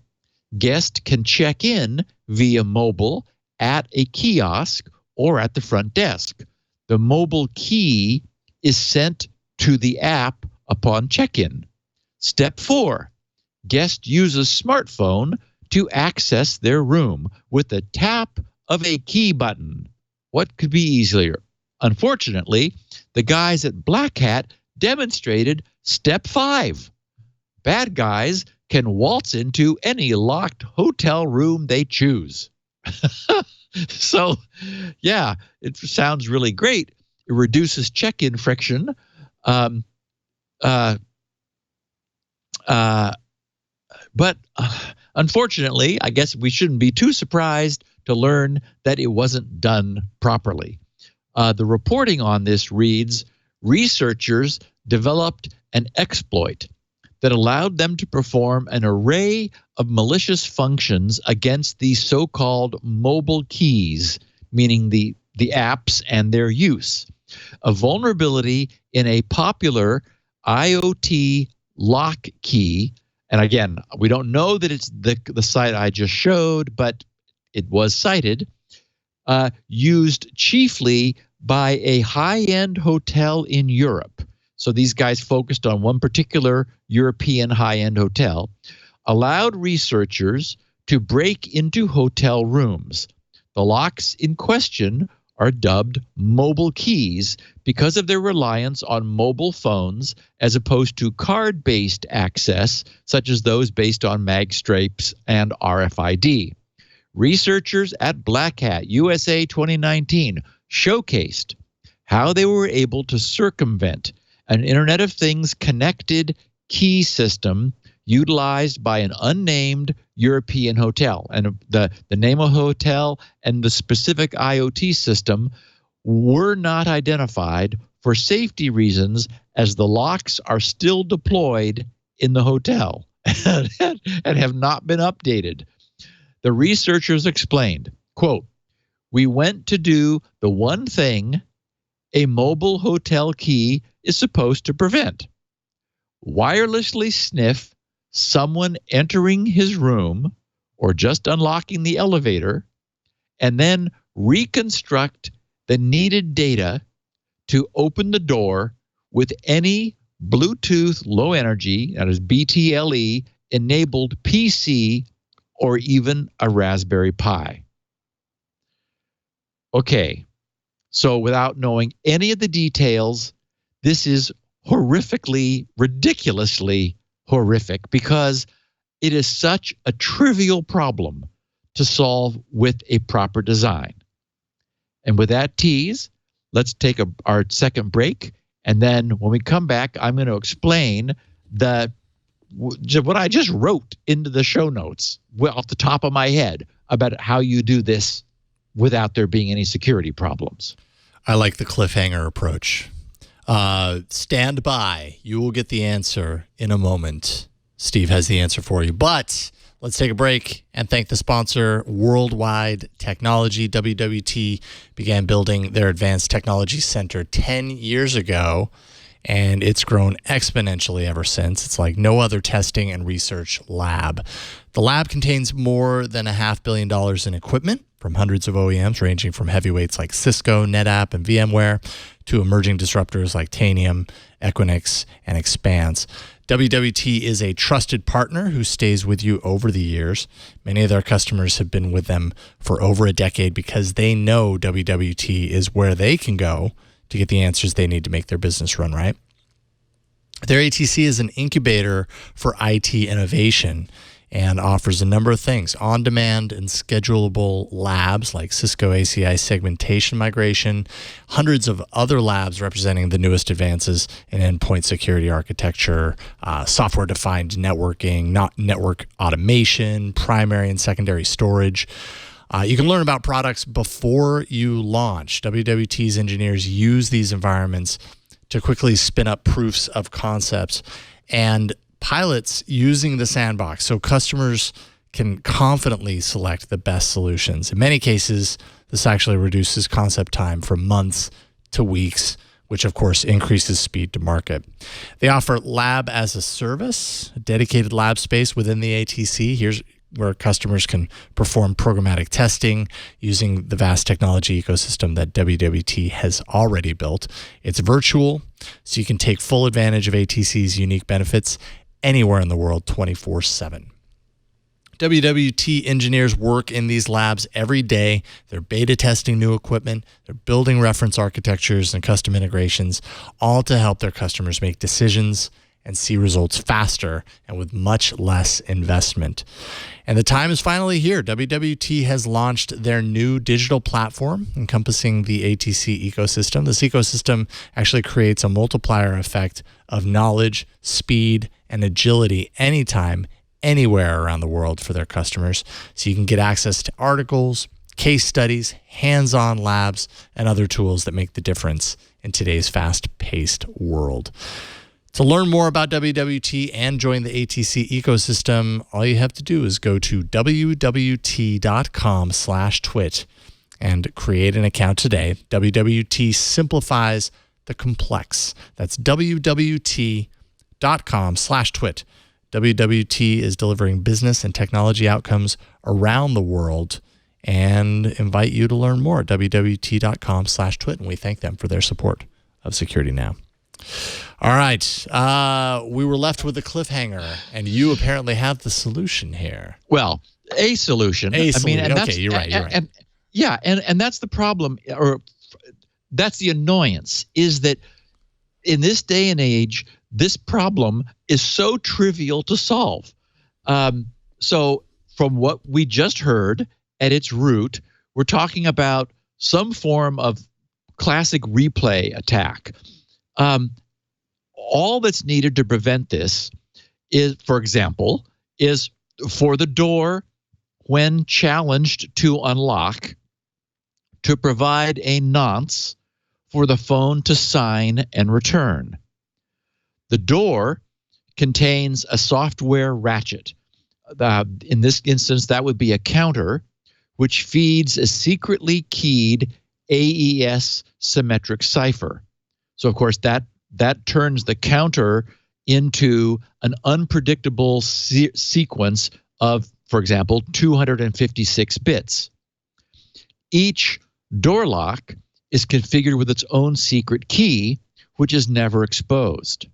guest can check in via mobile at a kiosk or at the front desk. The mobile key is sent to the app upon check-in. Step 4, guest uses smartphone to access their room with the tap of a key button. What could be easier? Unfortunately, the guys at BlackHat demonstrated step 5. Bad guys can waltz into any locked hotel room they choose. So, yeah, it sounds really great. It reduces check-in friction. But unfortunately, I guess we shouldn't be too surprised to learn that it wasn't done properly. The reporting on this reads, researchers developed an exploit that allowed them to perform an array of malicious functions against the so-called mobile keys, meaning the apps and their use. A vulnerability in a popular IoT lock key, and again, we don't know that it's the site I just showed, but it was cited, used chiefly by a high-end hotel in Europe. So these guys focused on one particular European high-end hotel, allowed researchers to break into hotel rooms. The locks in question are dubbed mobile keys because of their reliance on mobile phones as opposed to card-based access, such as those based on mag stripes and RFID. Researchers at BlackHat USA 2019 showcased how they were able to circumvent an Internet of Things connected key system utilized by an unnamed European hotel. And the name of the hotel and the specific IoT system were not identified for safety reasons, as the locks are still deployed in the hotel and have not been updated. The researchers explained, quote, "We went to do the one thing a mobile hotel key is supposed to prevent: wirelessly sniff someone entering his room or just unlocking the elevator, and then reconstruct the needed data to open the door with any Bluetooth low energy, that is BTLE, enabled PC or even a Raspberry Pi." Okay, so without knowing any of the details, this is horrifically, ridiculously horrific, because it is such a trivial problem to solve with a proper design. And with that tease, let's take our second break. And then when we come back, I'm going to explain what I just wrote into the show notes off the top of my head about how you do this without there being any security problems. I like the cliffhanger approach. Stand by. You will get the answer in a moment. Steve has the answer for you. But let's take a break and thank the sponsor, Worldwide Technology. WWT began building their Advanced Technology Center 10 years ago, and it's grown exponentially ever since. It's like no other testing and research lab. The lab contains more than $500 million in equipment from hundreds of OEMs, ranging from heavyweights like Cisco, NetApp, and VMware to emerging disruptors like Tanium, Equinix, and Expanse. WWT is a trusted partner who stays with you over the years. Many of their customers have been with them for over a decade because they know WWT is where they can go to get the answers they need to make their business run right. Their ATC is an incubator for IT innovation and offers a number of things: on-demand and schedulable labs like Cisco ACI segmentation migration, hundreds of other labs representing the newest advances in endpoint security architecture, software-defined networking, network automation, primary and secondary storage. You can learn about products before you launch. WWT's engineers use these environments to quickly spin up proofs of concepts and pilots using the sandbox so customers can confidently select the best solutions. In many cases, this actually reduces concept time from months to weeks, which of course increases speed to market. They offer lab as a service, a dedicated lab space within the ATC. Here's where customers can perform programmatic testing using the vast technology ecosystem that WWT has already built. It's virtual, so you can take full advantage of ATC's unique benefits anywhere in the world 24/7. WWT engineers work in these labs every day. They're beta testing new equipment. They're building reference architectures and custom integrations, all to help their customers make decisions and see results faster and with much less investment. And the time is finally here. WWT has launched their new digital platform encompassing the ATC ecosystem. This ecosystem actually creates a multiplier effect of knowledge, speed, and agility anytime, anywhere around the world for their customers. So you can get access to articles, case studies, hands-on labs, and other tools that make the difference in today's fast-paced world. To learn more about WWT and join the ATC ecosystem, all you have to do is go to wwt.com/twit and create an account today. WWT simplifies the complex. That's wwt.com/twit. WWT is delivering business and technology outcomes around the world, and invite you to learn more at wwt.com/twit. And we thank them for their support of Security Now. All right. We were left with a cliffhanger, and you apparently have the solution here. Well, a solution. And okay, you're right. And that's the problem, or that's the annoyance, is that in this day and age, this problem is so trivial to solve. So from what we just heard, at its root, we're talking about some form of classic replay attack. All that's needed to prevent this is, for example, is for the door, when challenged to unlock, to provide a nonce for the phone to sign and return. The door contains a software ratchet. In this instance, that would be a counter, which feeds a secretly keyed AES symmetric cipher. So, of course, that turns the counter into an unpredictable sequence of, for example, 256 bits. Each door lock is configured with its own secret key, which is never exposed.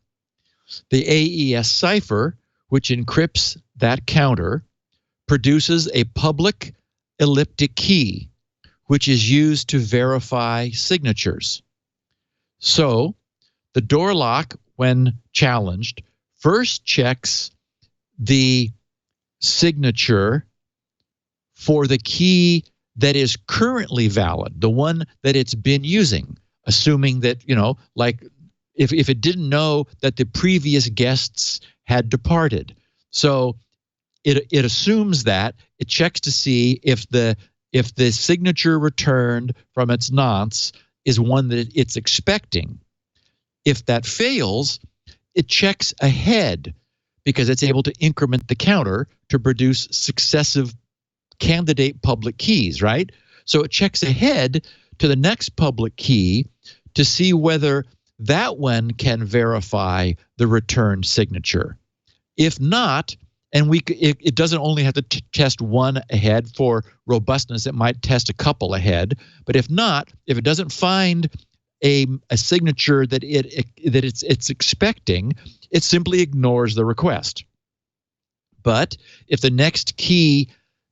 The AES cipher, which encrypts that counter, produces a public elliptic key, which is used to verify signatures. So the door lock, when challenged, first checks the signature for the key that is currently valid, the one that it's been using, assuming that, like if it didn't know that the previous guests had departed. So it assumes that, it checks to see if the signature returned from its nonce is one that it's expecting. If that fails, it checks ahead because it's able to increment the counter to produce successive candidate public keys, right? So it checks ahead to the next public key to see whether that one can verify the returned signature. If not, and it doesn't only have to test one ahead for robustness, it might test a couple ahead. But if not, if it doesn't find a signature that it's expecting, it simply ignores the request. But if the next key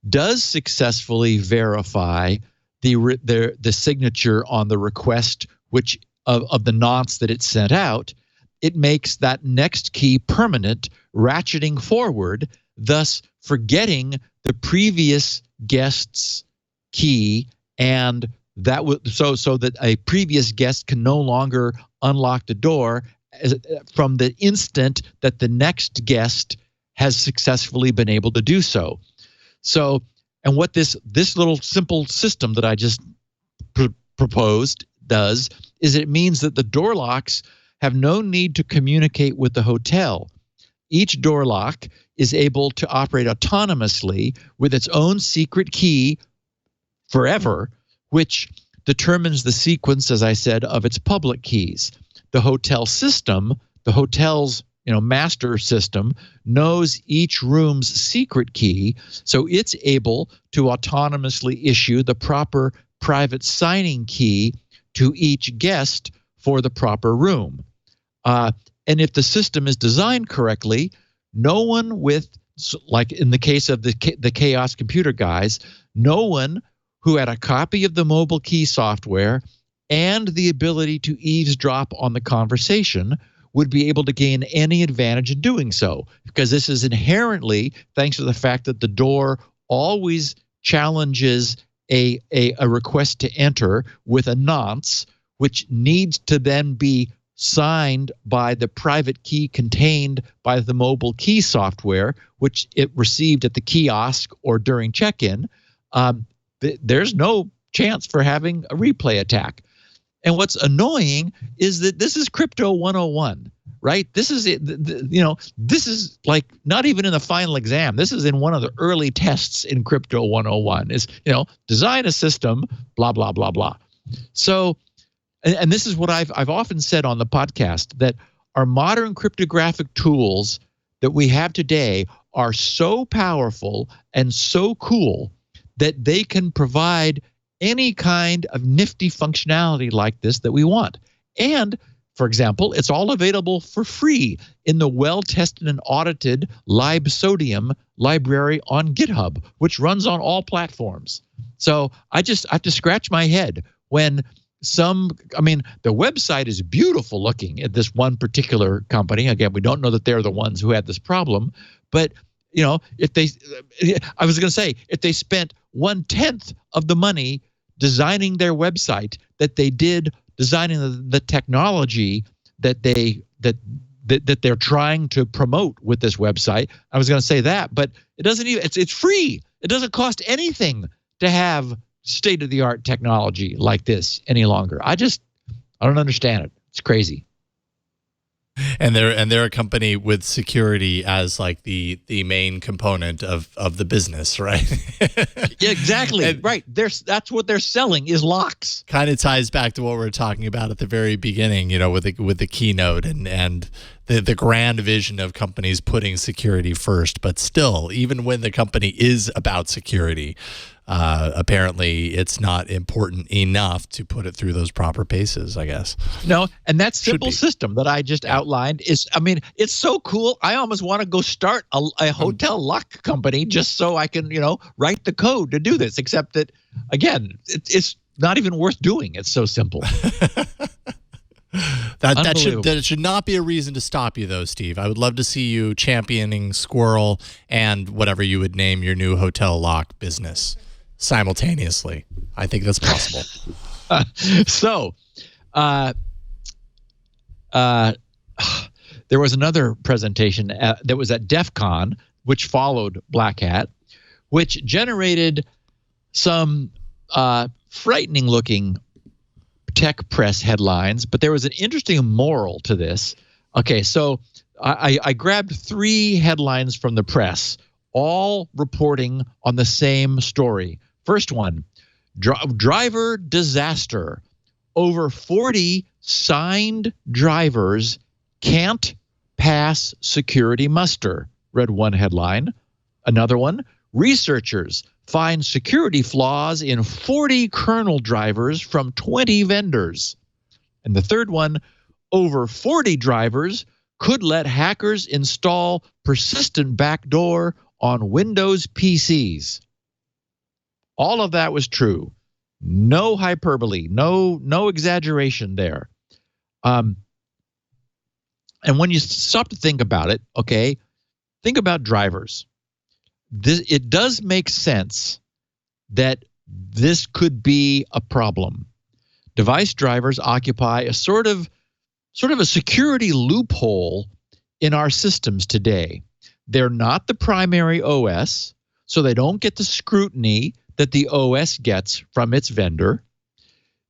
does successfully verify the signature on the request, which of the nonce that it sent out, it makes that next key permanent, ratcheting forward, thus forgetting the previous guest's key, and that so that a previous guest can no longer unlock the door from the instant that the next guest has successfully been able to do so. So, and what this little simple system that I just proposed does is it means that the door locks have no need to communicate with the hotel. Each door lock is able to operate autonomously with its own secret key forever, which determines the sequence, as I said, of its public keys. The hotel system, the hotel's master system knows each room's secret key, so it's able to autonomously issue the proper private signing key to each guest for the proper room. And if the system is designed correctly, no one with, like in the case of the Chaos Computer guys, no one who had a copy of the mobile key software and the ability to eavesdrop on the conversation would be able to gain any advantage in doing so, because this is inherently thanks to the fact that the door always challenges a request to enter with a nonce, which needs to then be signed by the private key contained by the mobile key software, which it received at the kiosk or during check-in. There's no chance for having a replay attack. And what's annoying is that this is Crypto 101, right? This is it. This is like not even in the final exam. This is in one of the early tests in Crypto 101. Is design a system, blah blah blah blah. So, and this is what I've often said on the podcast, that our modern cryptographic tools that we have today are so powerful and so cool that they can provide any kind of nifty functionality like this that we want. And, for example, it's all available for free in the well-tested and audited Libsodium library on GitHub, which runs on all platforms. So I have to scratch my head when the website is beautiful looking at this one particular company. Again, we don't know that they're the ones who had this problem, but if they spent 1/10 of the money designing their website that they did designing the technology that they're trying to promote with this website. I was going to say that, but it doesn't even. It's free. It doesn't cost anything to have state-of-the-art technology like this any longer. I don't understand it. It's crazy. And they're a company with security as like the main component of the business, right? Yeah, exactly. Right. That's what they're selling is locks. Kind of ties back to what we were talking about at the very beginning, with the keynote and the grand vision of companies putting security first. But still, even when the company is about security, apparently it's not important enough to put it through those proper paces, I guess. No, and that simple system that I just outlined is, it's so cool. I almost want to go start a hotel lock company just so I can, write the code to do this, except that, again, it's not even worth doing. It's so simple. That should not be a reason to stop you, though, Steve. I would love to see you championing Squirrel and whatever you would name your new hotel lock business simultaneously. I think that's possible. There was another presentation that was at DEF CON, which followed BlackHat, which generated some frightening-looking tech press headlines, but there was an interesting moral to this. Okay, so I grabbed 3 headlines from the press, all reporting on the same story. First one, driver disaster. Over 40 signed drivers can't pass security muster, read one headline. Another one, researchers find security flaws in 40 kernel drivers from 20 vendors. And the third one, over 40 drivers could let hackers install persistent backdoor on Windows PCs. All of that was true. No hyperbole, no exaggeration there. And when you stop to think about it, okay, think about drivers. It does make sense that this could be a problem. Device drivers occupy a sort of a security loophole in our systems today. They're not the primary OS, so they don't get the scrutiny that the OS gets from its vendor.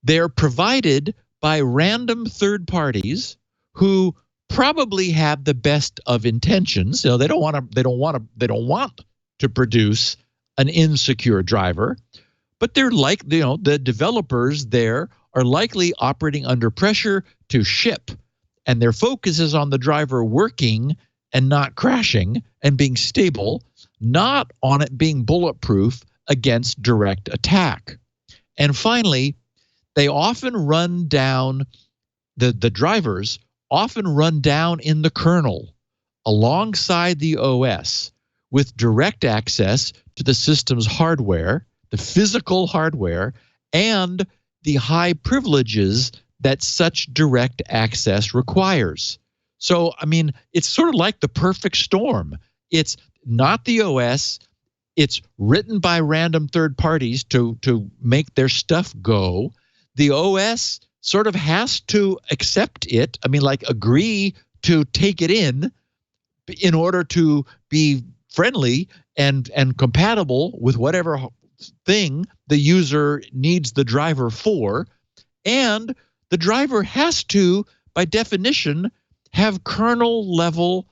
They're provided by random third parties who probably have the best of intentions. They don't want to produce an insecure driver, but they're like, the developers there are likely operating under pressure to ship and their focus is on the driver working and not crashing and being stable, not on it being bulletproof against direct attack. And finally, they often run down, the drivers often run down in the kernel alongside the OS with direct access to the system's hardware, the physical hardware, and the high privileges that such direct access requires. So, I mean, it's sort of like the perfect storm. It's not the OS. It's written by random third parties to make their stuff go. The OS sort of has to accept it. I mean, like agree to take it in order to be friendly and compatible with whatever thing the user needs the driver for. And the driver has to, by definition, have kernel level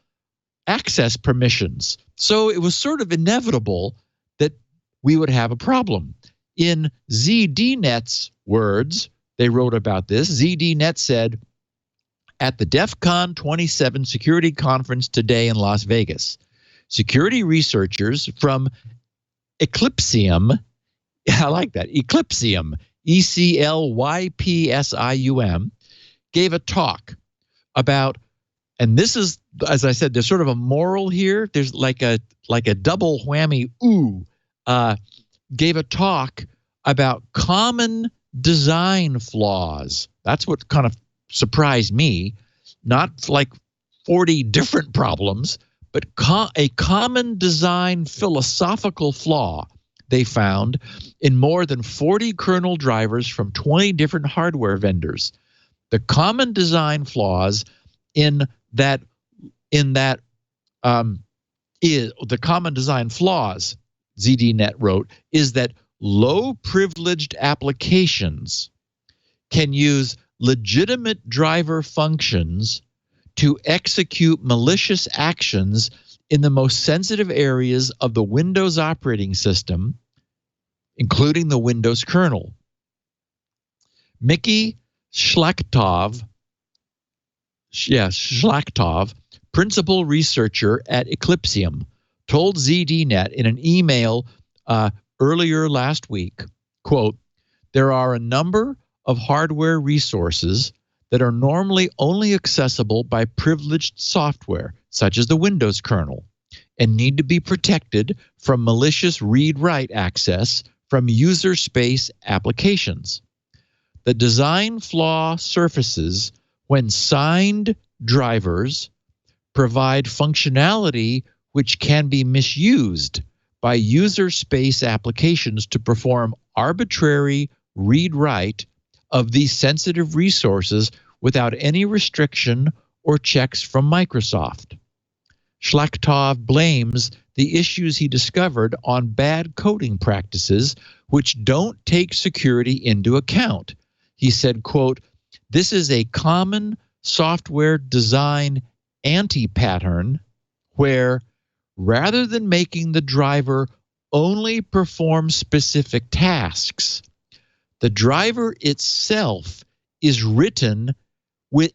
access permissions. So it was sort of inevitable that we would have a problem. In ZDNet's words, they wrote about this. ZDNet said, at the DefCon 27 security conference today in Las Vegas, security researchers from Eclypsium, I like that, Eclypsium, ECLYPSIUM, gave a talk about, and this is, as I said, there's sort of a moral here. There's like a double whammy. Gave a talk about common design flaws. That's what kind of surprised me. Not like 40 different problems, but a common design philosophical flaw they found in more than 40 kernel drivers from 20 different hardware vendors. The common design flaws the common design flaws, ZDNet wrote, is that low privileged applications can use legitimate driver functions to execute malicious actions in the most sensitive areas of the Windows operating system, including the Windows kernel. Mickey Shlaktov, principal researcher at Eclypsium, told ZDNet in an email earlier last week, quote, there are a number of hardware resources that are normally only accessible by privileged software, such as the Windows kernel, and need to be protected from malicious read-write access from user space applications. The design flaw surfaces when signed drivers provide functionality which can be misused by user space applications to perform arbitrary read-write of these sensitive resources without any restriction or checks from Microsoft. Shlaktov blames the issues he discovered on bad coding practices which don't take security into account. He said, quote, this is a common software design anti-pattern where rather than making the driver only perform specific tasks, the driver itself is written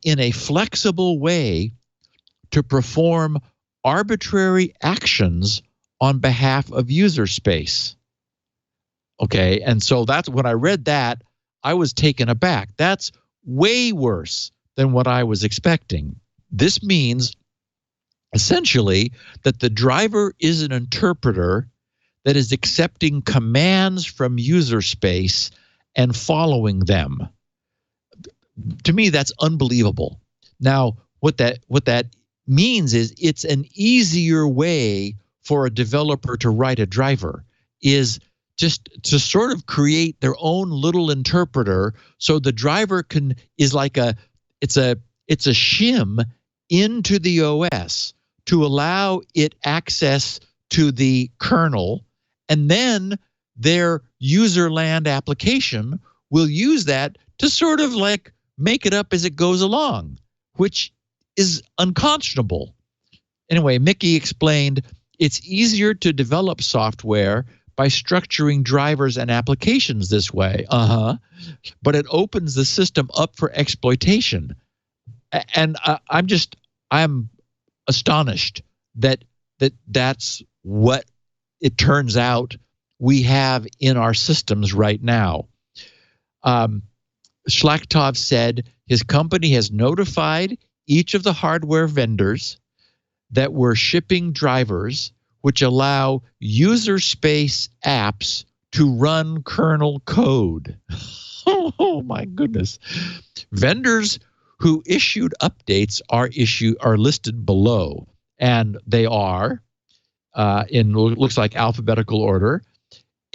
in a flexible way to perform arbitrary actions on behalf of user space. Okay, and so that's when I read that, I was taken aback. That's way worse than what I was expecting. This means essentially that the driver is an interpreter that is accepting commands from user space and following them. To me, that's unbelievable. Now, what that means is it's an easier way for a developer to write a driver, is just to sort of create their own little interpreter, so the driver is like it's a shim into the OS to allow it access to the kernel, and then their user land application will use that to sort of like make it up as it goes along, which is unconscionable. Anyway, Mickey explained it's easier to develop software by structuring drivers and applications this way, but it opens the system up for exploitation. And I'm astonished that's what it turns out we have in our systems right now. Shlaktov said his company has notified each of the hardware vendors that were shipping drivers which allow user space apps to run kernel code. Oh my goodness. Vendors who issued updates are listed below, and they are in looks like alphabetical order: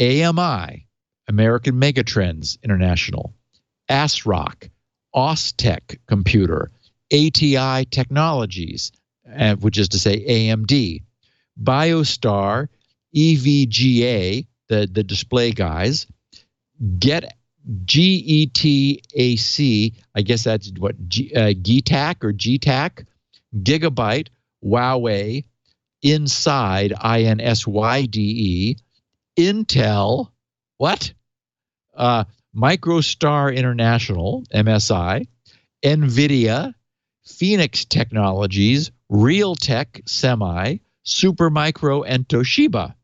AMI, American Megatrends International; ASRock, Austech Computer; ATI Technologies, which is to say AMD; BioStar, EVGA, the display guys; GETAC, I guess that's what, GTAC or GTAC; Gigabyte, Huawei, Inside, INSYDE, Intel, what? Microstar International, MSI, NVIDIA, Phoenix Technologies, Realtek Semi, Supermicro, and Toshiba.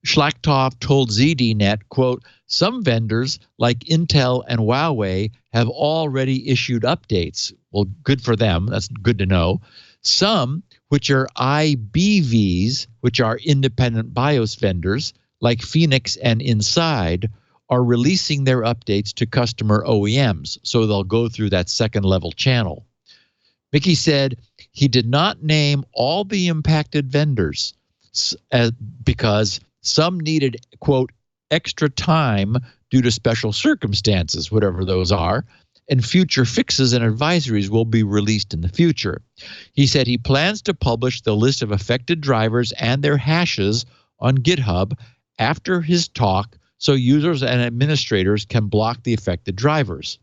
Shlaktov told ZDNet, quote, some vendors like Intel and Huawei have already issued updates. Well, good for them. That's good to know. Some, which are IBVs, which are independent BIOS vendors, like Phoenix and Inside, are releasing their updates to customer OEMs, so they'll go through that second-level channel. Mickey said he did not name all the impacted vendors because some needed, quote, extra time due to special circumstances, whatever those are, and future fixes and advisories will be released in the future. He said he plans to publish the list of affected drivers and their hashes on GitHub after his talk so users and administrators can block the affected drivers.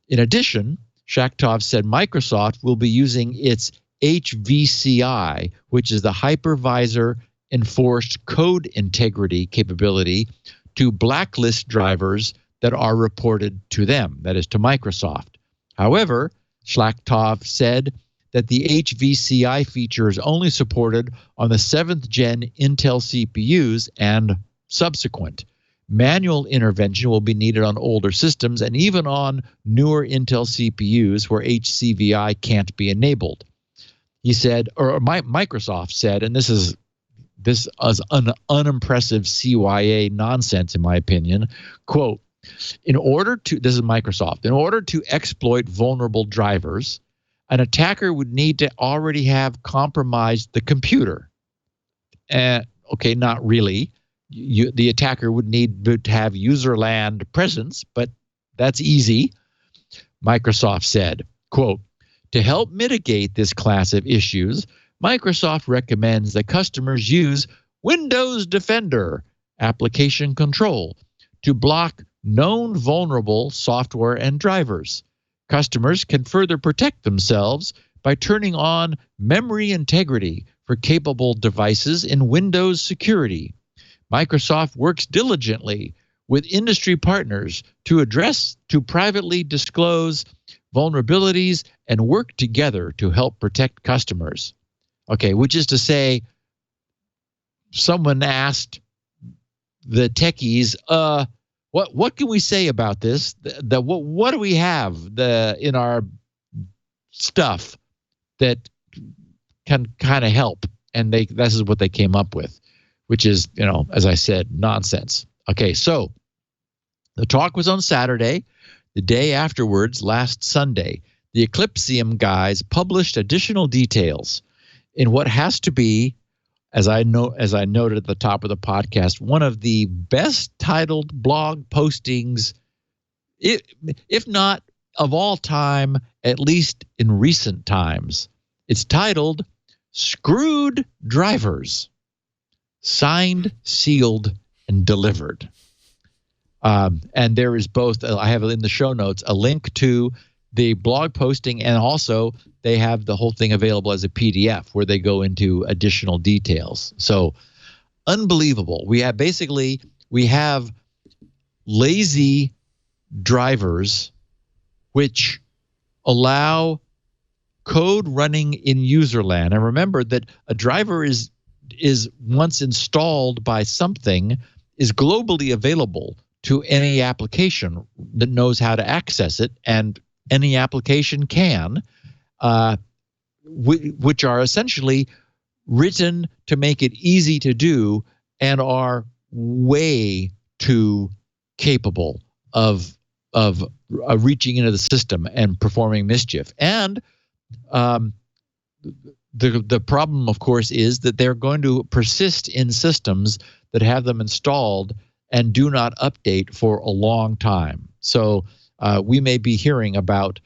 In addition, Shlaktov said Microsoft will be using its HVCI, which is the Hypervisor Enforced Code Integrity capability, to blacklist drivers that are reported to them, that is to Microsoft. However, Shlaktov said that the HVCI feature is only supported on the 7th gen Intel CPUs and subsequent. Manual intervention will be needed on older systems and even on newer Intel CPUs where HCVI can't be enabled. He said, or Microsoft said, and this is an unimpressive CYA nonsense in my opinion, quote, this is Microsoft, in order to exploit vulnerable drivers, an attacker would need to already have compromised the computer. Okay, not really. The attacker would need to have user land presence, but that's easy. Microsoft said, quote, to help mitigate this class of issues, Microsoft recommends that customers use Windows Defender application control to block known vulnerable software and drivers. Customers can further protect themselves by turning on memory integrity for capable devices in Windows Security. Microsoft works diligently with industry partners to privately disclose vulnerabilities and work together to help protect customers. Okay, which is to say, someone asked the techies, what can we say about this? What do we have in our stuff that can kind of help? And this is what they came up with, which is, as I said, nonsense. Okay, so the talk was on Saturday. The day afterwards, last Sunday, the Eclipsium guys published additional details in what has to be, as I noted at the top of the podcast, one of the best titled blog postings, if not of all time, at least in recent times. It's titled Screwed Drivers, Signed, Sealed, and Delivered. And there is both, I have in the show notes, a link to the blog posting, and also they have the whole thing available as a PDF where they go into additional details. So unbelievable. We have lazy drivers which allow code running in userland. And remember that a driver is once installed by something, is globally available to any application that knows how to access it, and any application can, which are essentially written to make it easy to do and are way too capable of reaching into the system and performing mischief. And the problem, of course, is that they're going to persist in systems that have them installed and do not update for a long time. So we may be hearing about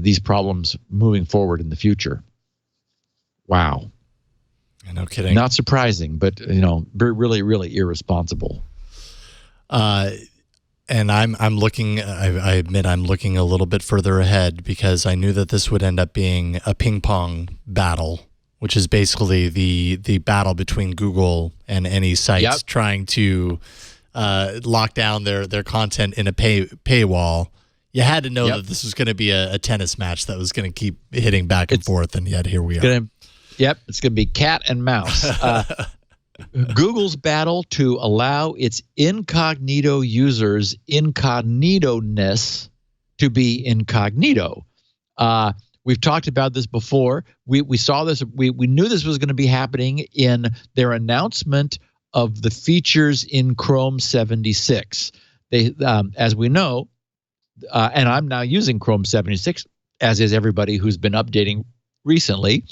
these problems moving forward in the future. Wow. No kidding. Not surprising, but really, really irresponsible. And I'm looking. I admit I'm looking a little bit further ahead because I knew that this would end up being a ping pong battle, which is basically the battle between Google and any sites trying to lock down their content in a paywall. You had to know that this was going to be a tennis match that was going to keep hitting back and forth, and yet here we are. It's going to be cat and mouse. Google's battle to allow its incognito users' Incognitoness to be incognito. We've talked about this before. We saw this. We knew this was going to be happening in their announcement of the features in Chrome 76. They, as we know, and I'm now using Chrome 76, as is everybody who's been updating recently.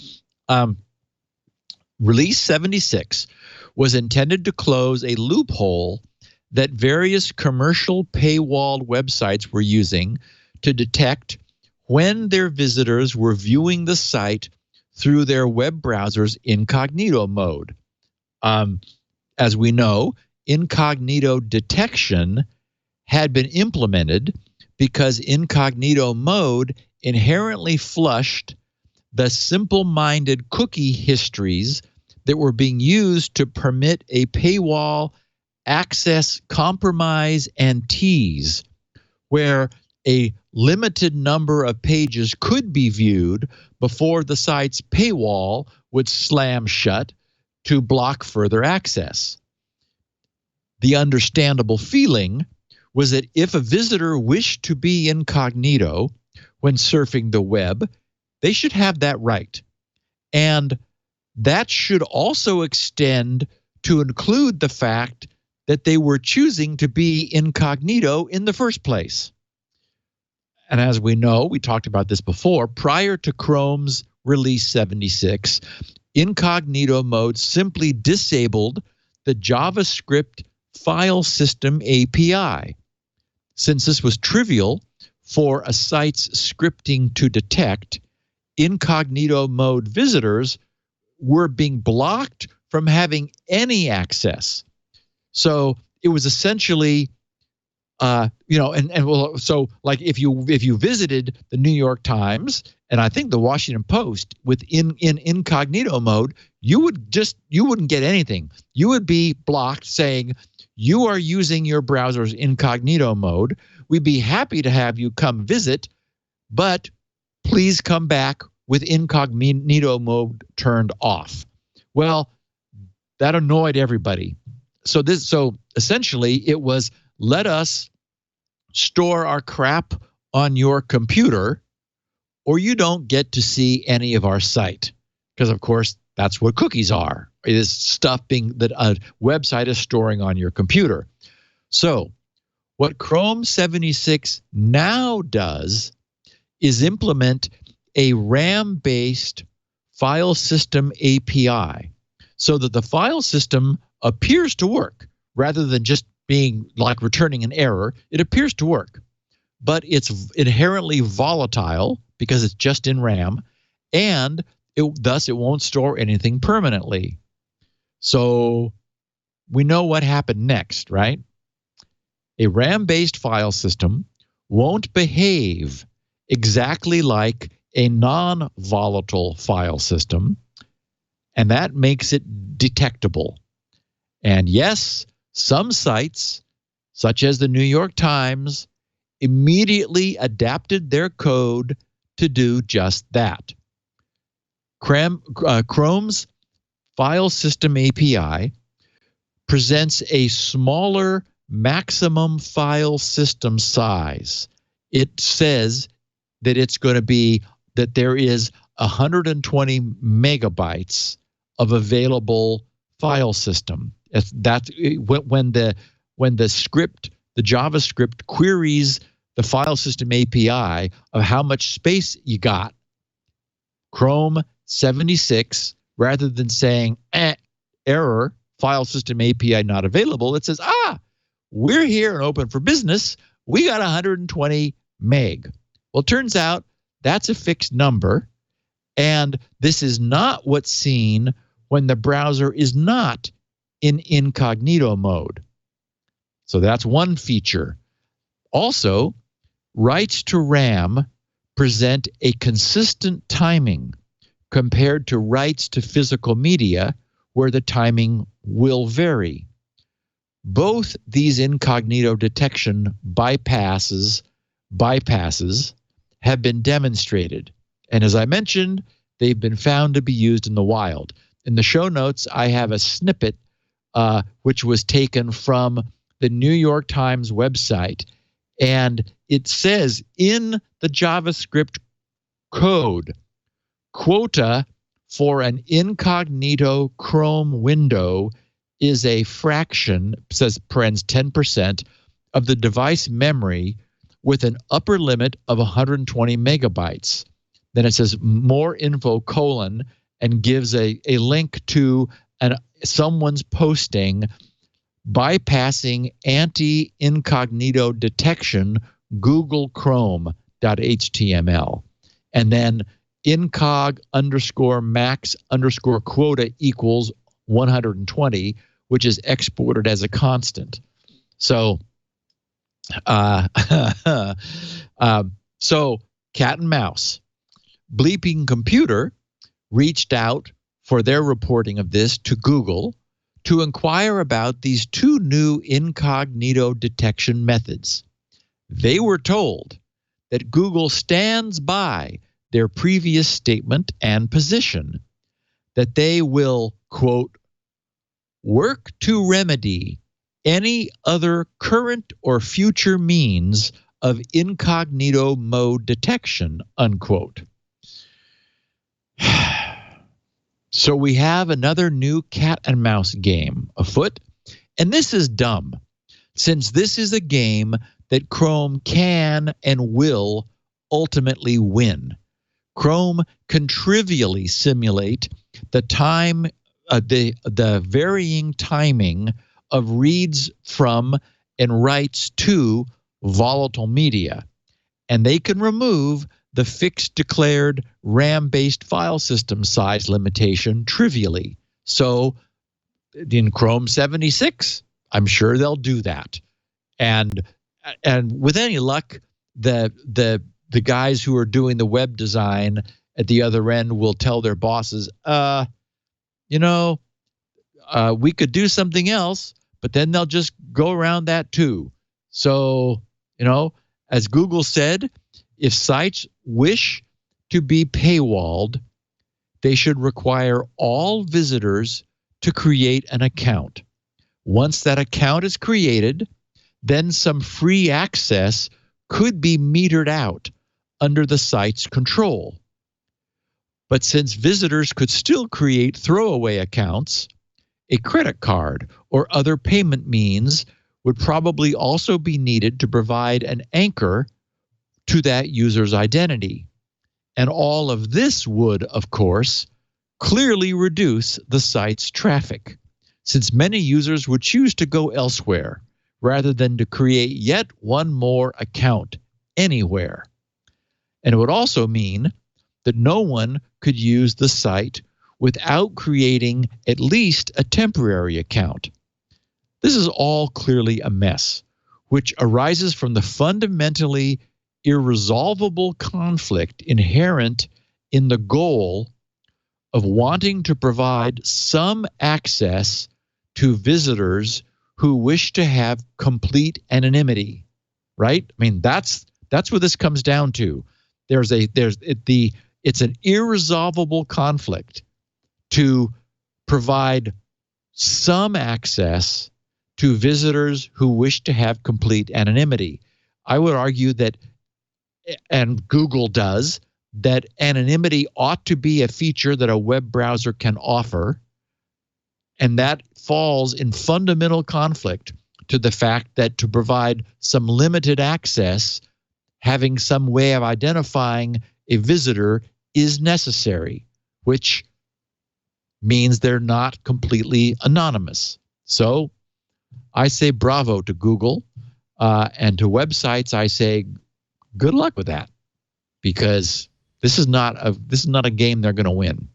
Release 76 was intended to close a loophole that various commercial paywalled websites were using to detect when their visitors were viewing the site through their web browser's incognito mode. As we know, incognito detection had been implemented because incognito mode inherently flushed the simple-minded cookie histories that were being used to permit a paywall access compromise and tease, where a limited number of pages could be viewed before the site's paywall would slam shut to block further access. The understandable feeling was that if a visitor wished to be incognito when surfing the web, they should have that right. And that should also extend to include the fact that they were choosing to be incognito in the first place. And as we know, we talked about this before, prior to Chrome's release 76, incognito mode simply disabled the JavaScript file system API. Since this was trivial for a site's scripting to detect, incognito mode visitors were being blocked from having any access. So it was essentially, so like if you visited the New York Times and I think the Washington Post in incognito mode, you wouldn't get anything. You would be blocked saying, you are using your browser's incognito mode. We'd be happy to have you come visit, but please come back with incognito mode turned off. Well, that annoyed everybody. So essentially it was, let us store our crap on your computer or you don't get to see any of our site. Because of course, that's what cookies are. It is stuff that a website is storing on your computer. So what Chrome 76 now does is implement a RAM-based file system API so that the file system appears to work rather than just being like returning an error. It appears to work, but it's inherently volatile because it's just in RAM, and thus it won't store anything permanently. So we know what happened next, right? A RAM-based file system won't behave exactly like a non-volatile file system, and that makes it detectable. And yes, some sites, such as the New York Times, immediately adapted their code to do just that. Chrome's file system API presents a smaller maximum file system size. It says that it's going to be that there is 120 megabytes of available file system. That's when the script, the JavaScript queries the file system API of how much space you got, Chrome 76, rather than saying error, file system API not available, it says, we're here and open for business. We got 120 meg. Well, it turns out that's a fixed number, and this is not what's seen when the browser is not in incognito mode. So that's one feature. Also, writes to RAM present a consistent timing compared to writes to physical media, where the timing will vary. Both these incognito detection bypasses have been demonstrated. And as I mentioned, they've been found to be used in the wild. In the show notes, I have a snippet which was taken from the New York Times website. And it says in the JavaScript code, quota for an incognito Chrome window is a fraction, says parens 10%, of the device memory with an upper limit of 120 megabytes. Then it says more info : and gives a link to someone's posting bypassing anti-incognito detection Google Chrome.html. And then incog_max_quota equals 120, which is exported as a constant. So, so cat and mouse. Bleeping Computer reached out for their reporting of this to Google to inquire about these two new incognito detection methods. They were told that Google stands by their previous statement and position that they will, quote, work to remedy any other current or future means of incognito mode detection, unquote. So we have another new cat and mouse game afoot, and this is dumb, since this is a game that Chrome can and will ultimately win. Chrome can trivially simulate the time, the varying timing of reads from and writes to volatile media, and they can remove the fixed declared RAM-based file system size limitation trivially. So in Chrome 76, I'm sure they'll do that. And with any luck, the guys who are doing the web design at the other end will tell their bosses, we could do something else, but then they'll just go around that too. So, as Google said, if sites wish to be paywalled, they should require all visitors to create an account. Once that account is created, then some free access could be metered out under the site's control. But since visitors could still create throwaway accounts, a credit card or other payment means would probably also be needed to provide an anchor to that user's identity. And all of this would, of course, clearly reduce the site's traffic, since many users would choose to go elsewhere rather than to create yet one more account anywhere. And it would also mean that no one could use the site without creating at least a temporary account. This is all clearly a mess, which arises from the fundamentally irresolvable conflict inherent in the goal of wanting to provide some access to visitors who wish to have complete anonymity. right? I mean, that's what this comes down to. It's an irresolvable conflict to provide some access to visitors who wish to have complete anonymity. I would argue that, and Google does, that anonymity ought to be a feature that a web browser can offer, and that falls in fundamental conflict to the fact that to provide some limited access, having some way of identifying a visitor is necessary, which means they're not completely anonymous. So I say bravo to Google, and to websites I say good luck with that, because this is not a game they're going to win.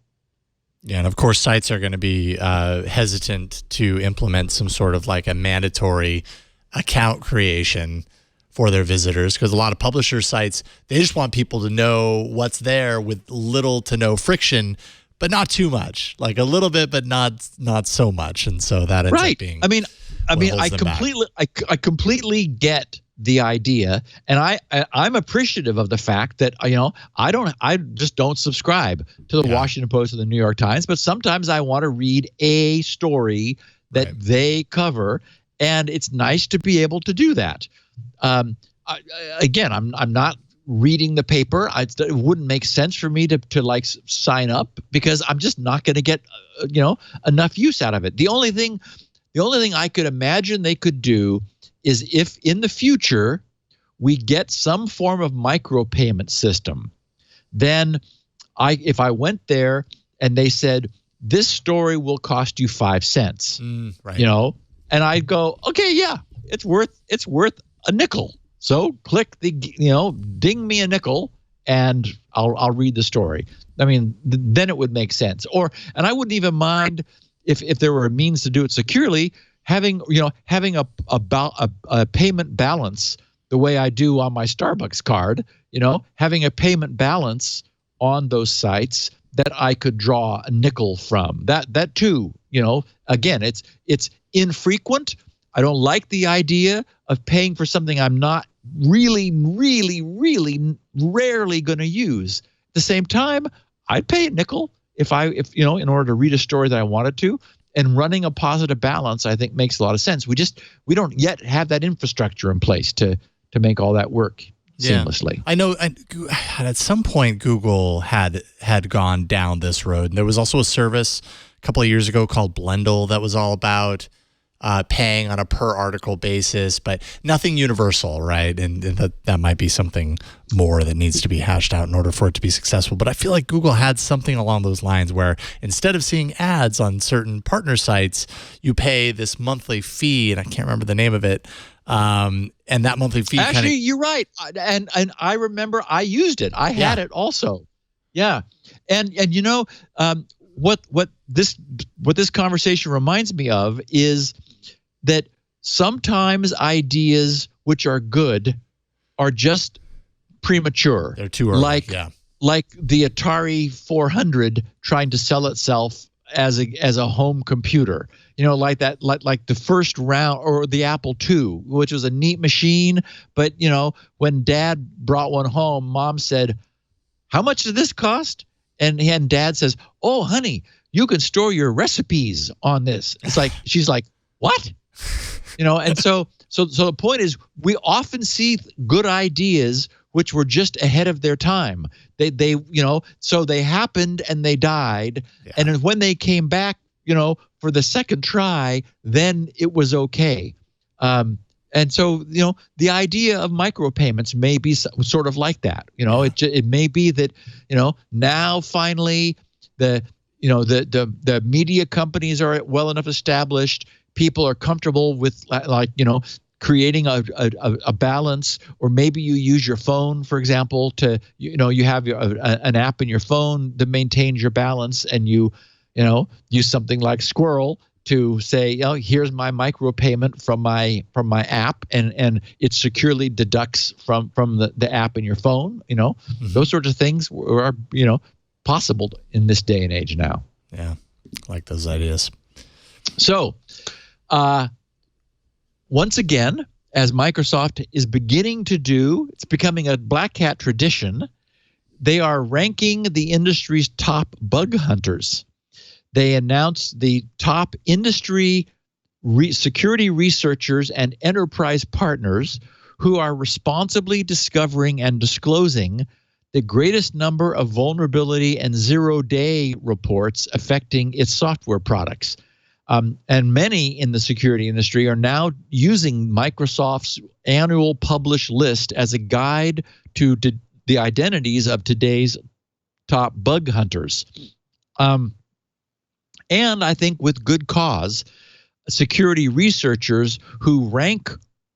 Yeah, and of course sites are going to be hesitant to implement some sort of like a mandatory account creation for their visitors, because a lot of publisher sites, they just want people to know what's there with little to no friction, but not too much, like a little bit, but not so much. And so that ends up being I completely get the idea, and I'm appreciative of the fact that I just don't subscribe to the Washington Post or the New York Times, but sometimes I want to read a story that they cover, and it's nice to be able to do that. I'm not reading the paper. It wouldn't make sense for me to like sign up, because I'm just not going to get enough use out of it. The only thing I could imagine they could do is if in the future we get some form of micropayment system, then if I went there and they said this story will cost you 5 cents, and I'd go, okay, yeah, it's worth a nickel. So click ding me a nickel and I'll read the story. I mean, then it would make sense. And I wouldn't even mind if there were a means to do it securely, having a payment balance the way I do on my Starbucks card, having a payment balance on those sites that I could draw a nickel from. That too, again, it's infrequent. I don't like the idea of paying for something I'm not really, really, really rarely going to use. At the same time, I'd pay a nickel if in order to read a story that I wanted to. And running a positive balance, I think, makes a lot of sense. We don't yet have that infrastructure in place to make all that work seamlessly. I know at some point Google had gone down this road. And there was also a service a couple of years ago called Blendle that was all about paying on a per article basis, but nothing universal, right? And that might be something more that needs to be hashed out in order for it to be successful. But I feel like Google had something along those lines where instead of seeing ads on certain partner sites, you pay this monthly fee, and I can't remember the name of it. And that monthly fee actually, you're right. And I remember I used it. I had it also. Yeah. And what this conversation reminds me of is that sometimes ideas which are good are just premature. They're too early. Like the Atari 400 trying to sell itself as a home computer. Like that, like the first round, or the Apple II, which was a neat machine, but when Dad brought one home, Mom said, "How much does this cost?" And Dad says, "Oh, honey, you can store your recipes on this." It's like, she's like, "What?" And so the point is, we often see good ideas which were just ahead of their time. So they happened and they died. Yeah. And when they came back, for the second try, then it was okay. And so, the idea of micropayments may be sort of like that. It may be that, now finally the media companies are well enough established. People are comfortable with creating a balance, or maybe you use your phone, for example, to, you have an app in your phone that maintains your balance, and you use something like Squirrel to say, here's my micropayment from my app, and it securely deducts from the app in your phone. Those sorts of things are possible in this day and age now. Yeah, I like those ideas. So, once again, as Microsoft is beginning to do, it's becoming a Black Hat tradition. They are ranking the industry's top bug hunters. They announced the top industry security researchers and enterprise partners who are responsibly discovering and disclosing the greatest number of vulnerability and zero-day reports affecting its software products. And many in the security industry are now using Microsoft's annual published list as a guide to the identities of today's top bug hunters. And I think with good cause, security researchers who rank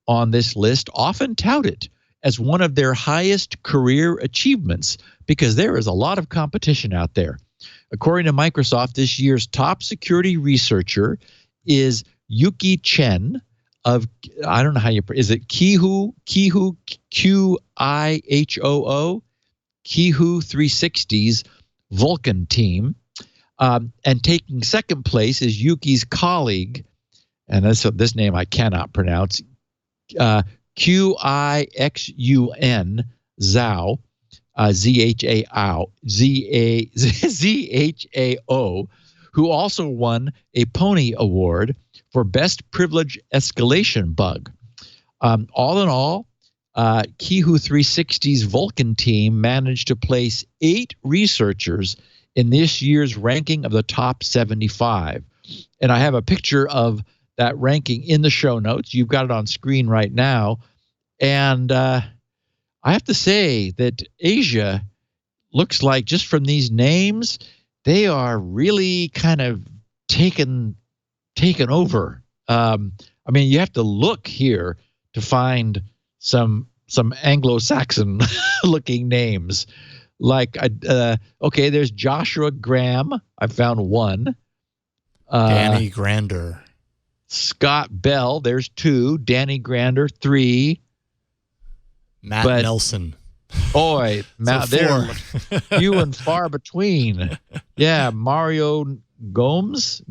on this list often tout it as one of their highest career achievements because there is a lot of competition out there. According to Microsoft, this year's top security researcher is Yuki Chen of, I don't know how you, is it Qihoo, Qihoo 360's Vulcan team. And taking second place is Yuki's colleague, and this name I cannot pronounce, Qixun Zhao, Zhao, who also won a Pony Award for Best Privilege Escalation Bug. All in all, Qihoo 360's Vulcan team managed to place 8 researchers in this year's ranking of the top 75. And I have a picture of that ranking in the show notes. You've got it on screen right now. And I have to say that Asia looks like, just from these names, they are really kind of taken over. I mean, you have to look here to find some Anglo-Saxon looking names. Like, okay, there's Joshua Graham. I found one. Danny Grander. Scott Bell. There's 2. Danny Grander, 3. Matt Nelson. Boy, Matt, so they're few and far between. Yeah, Mario Gomez,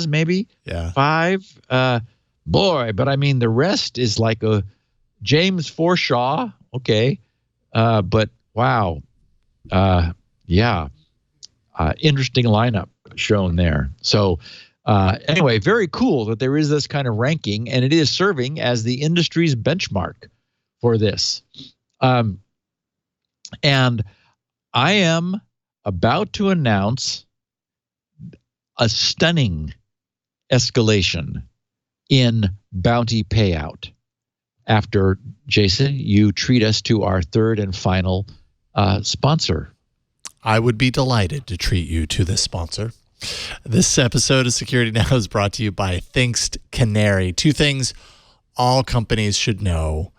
maybe. Yeah. 5. Boy, but I mean, the rest is like a James Forshaw. Okay, but wow. Interesting lineup shown there. So anyway, very cool that there is this kind of ranking, and it is serving as the industry's benchmark for this. And I am about to announce a stunning escalation in bounty payout after, Jason, you treat us to our third and final sponsor. I would be delighted to treat you to this sponsor. This episode of Security Now is brought to you by Thinkst Canary. 2 things all companies should know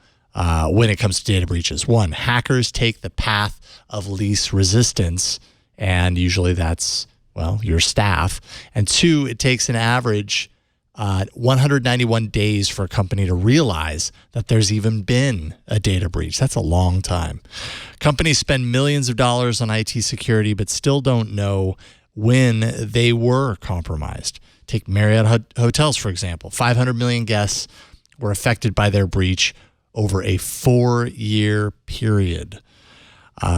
when it comes to data breaches. 1, hackers take the path of least resistance, and usually that's, well, your staff. And 2, it takes an average 191 days for a company to realize that there's even been a data breach. That's a long time. Companies spend millions of dollars on IT security, but still don't know when they were compromised. Take Marriott Hotels, for example. 500 million guests were affected by their breach over a 4-year period.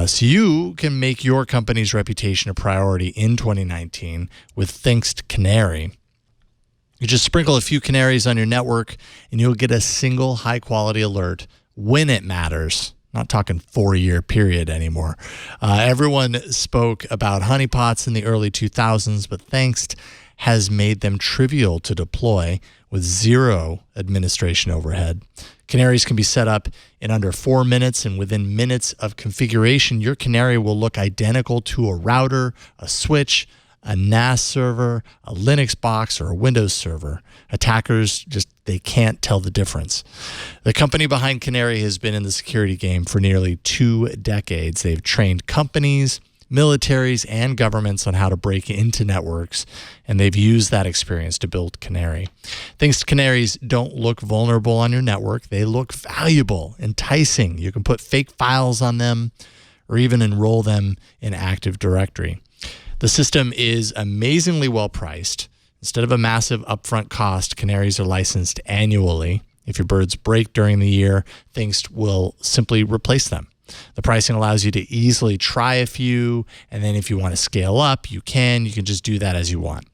So you can make your company's reputation a priority in 2019 with Thinkst Canary. You just sprinkle a few canaries on your network, and you'll get a single high-quality alert when it matters. Not talking 4-year period anymore. Everyone spoke about honeypots in the early 2000s, but Thinkst has made them trivial to deploy with 0 administration overhead. Canaries can be set up in under 4 minutes, and within minutes of configuration, your canary will look identical to a router, a switch, a NAS server, a Linux box, or a Windows server. Attackers they can't tell the difference. The company behind Canary has been in the security game for nearly 2 decades. They've trained companies, militaries, and governments on how to break into networks, and they've used that experience to build Canary. Thinkst Canaries don't look vulnerable on your network. They look valuable, enticing. You can put fake files on them or even enroll them in Active Directory. The system is amazingly well priced. Instead of a massive upfront cost, canaries are licensed annually. If your birds break during the year, Thinkst will simply replace them. The pricing allows you to easily try a few, and then if you want to scale up, you can just do that as you want.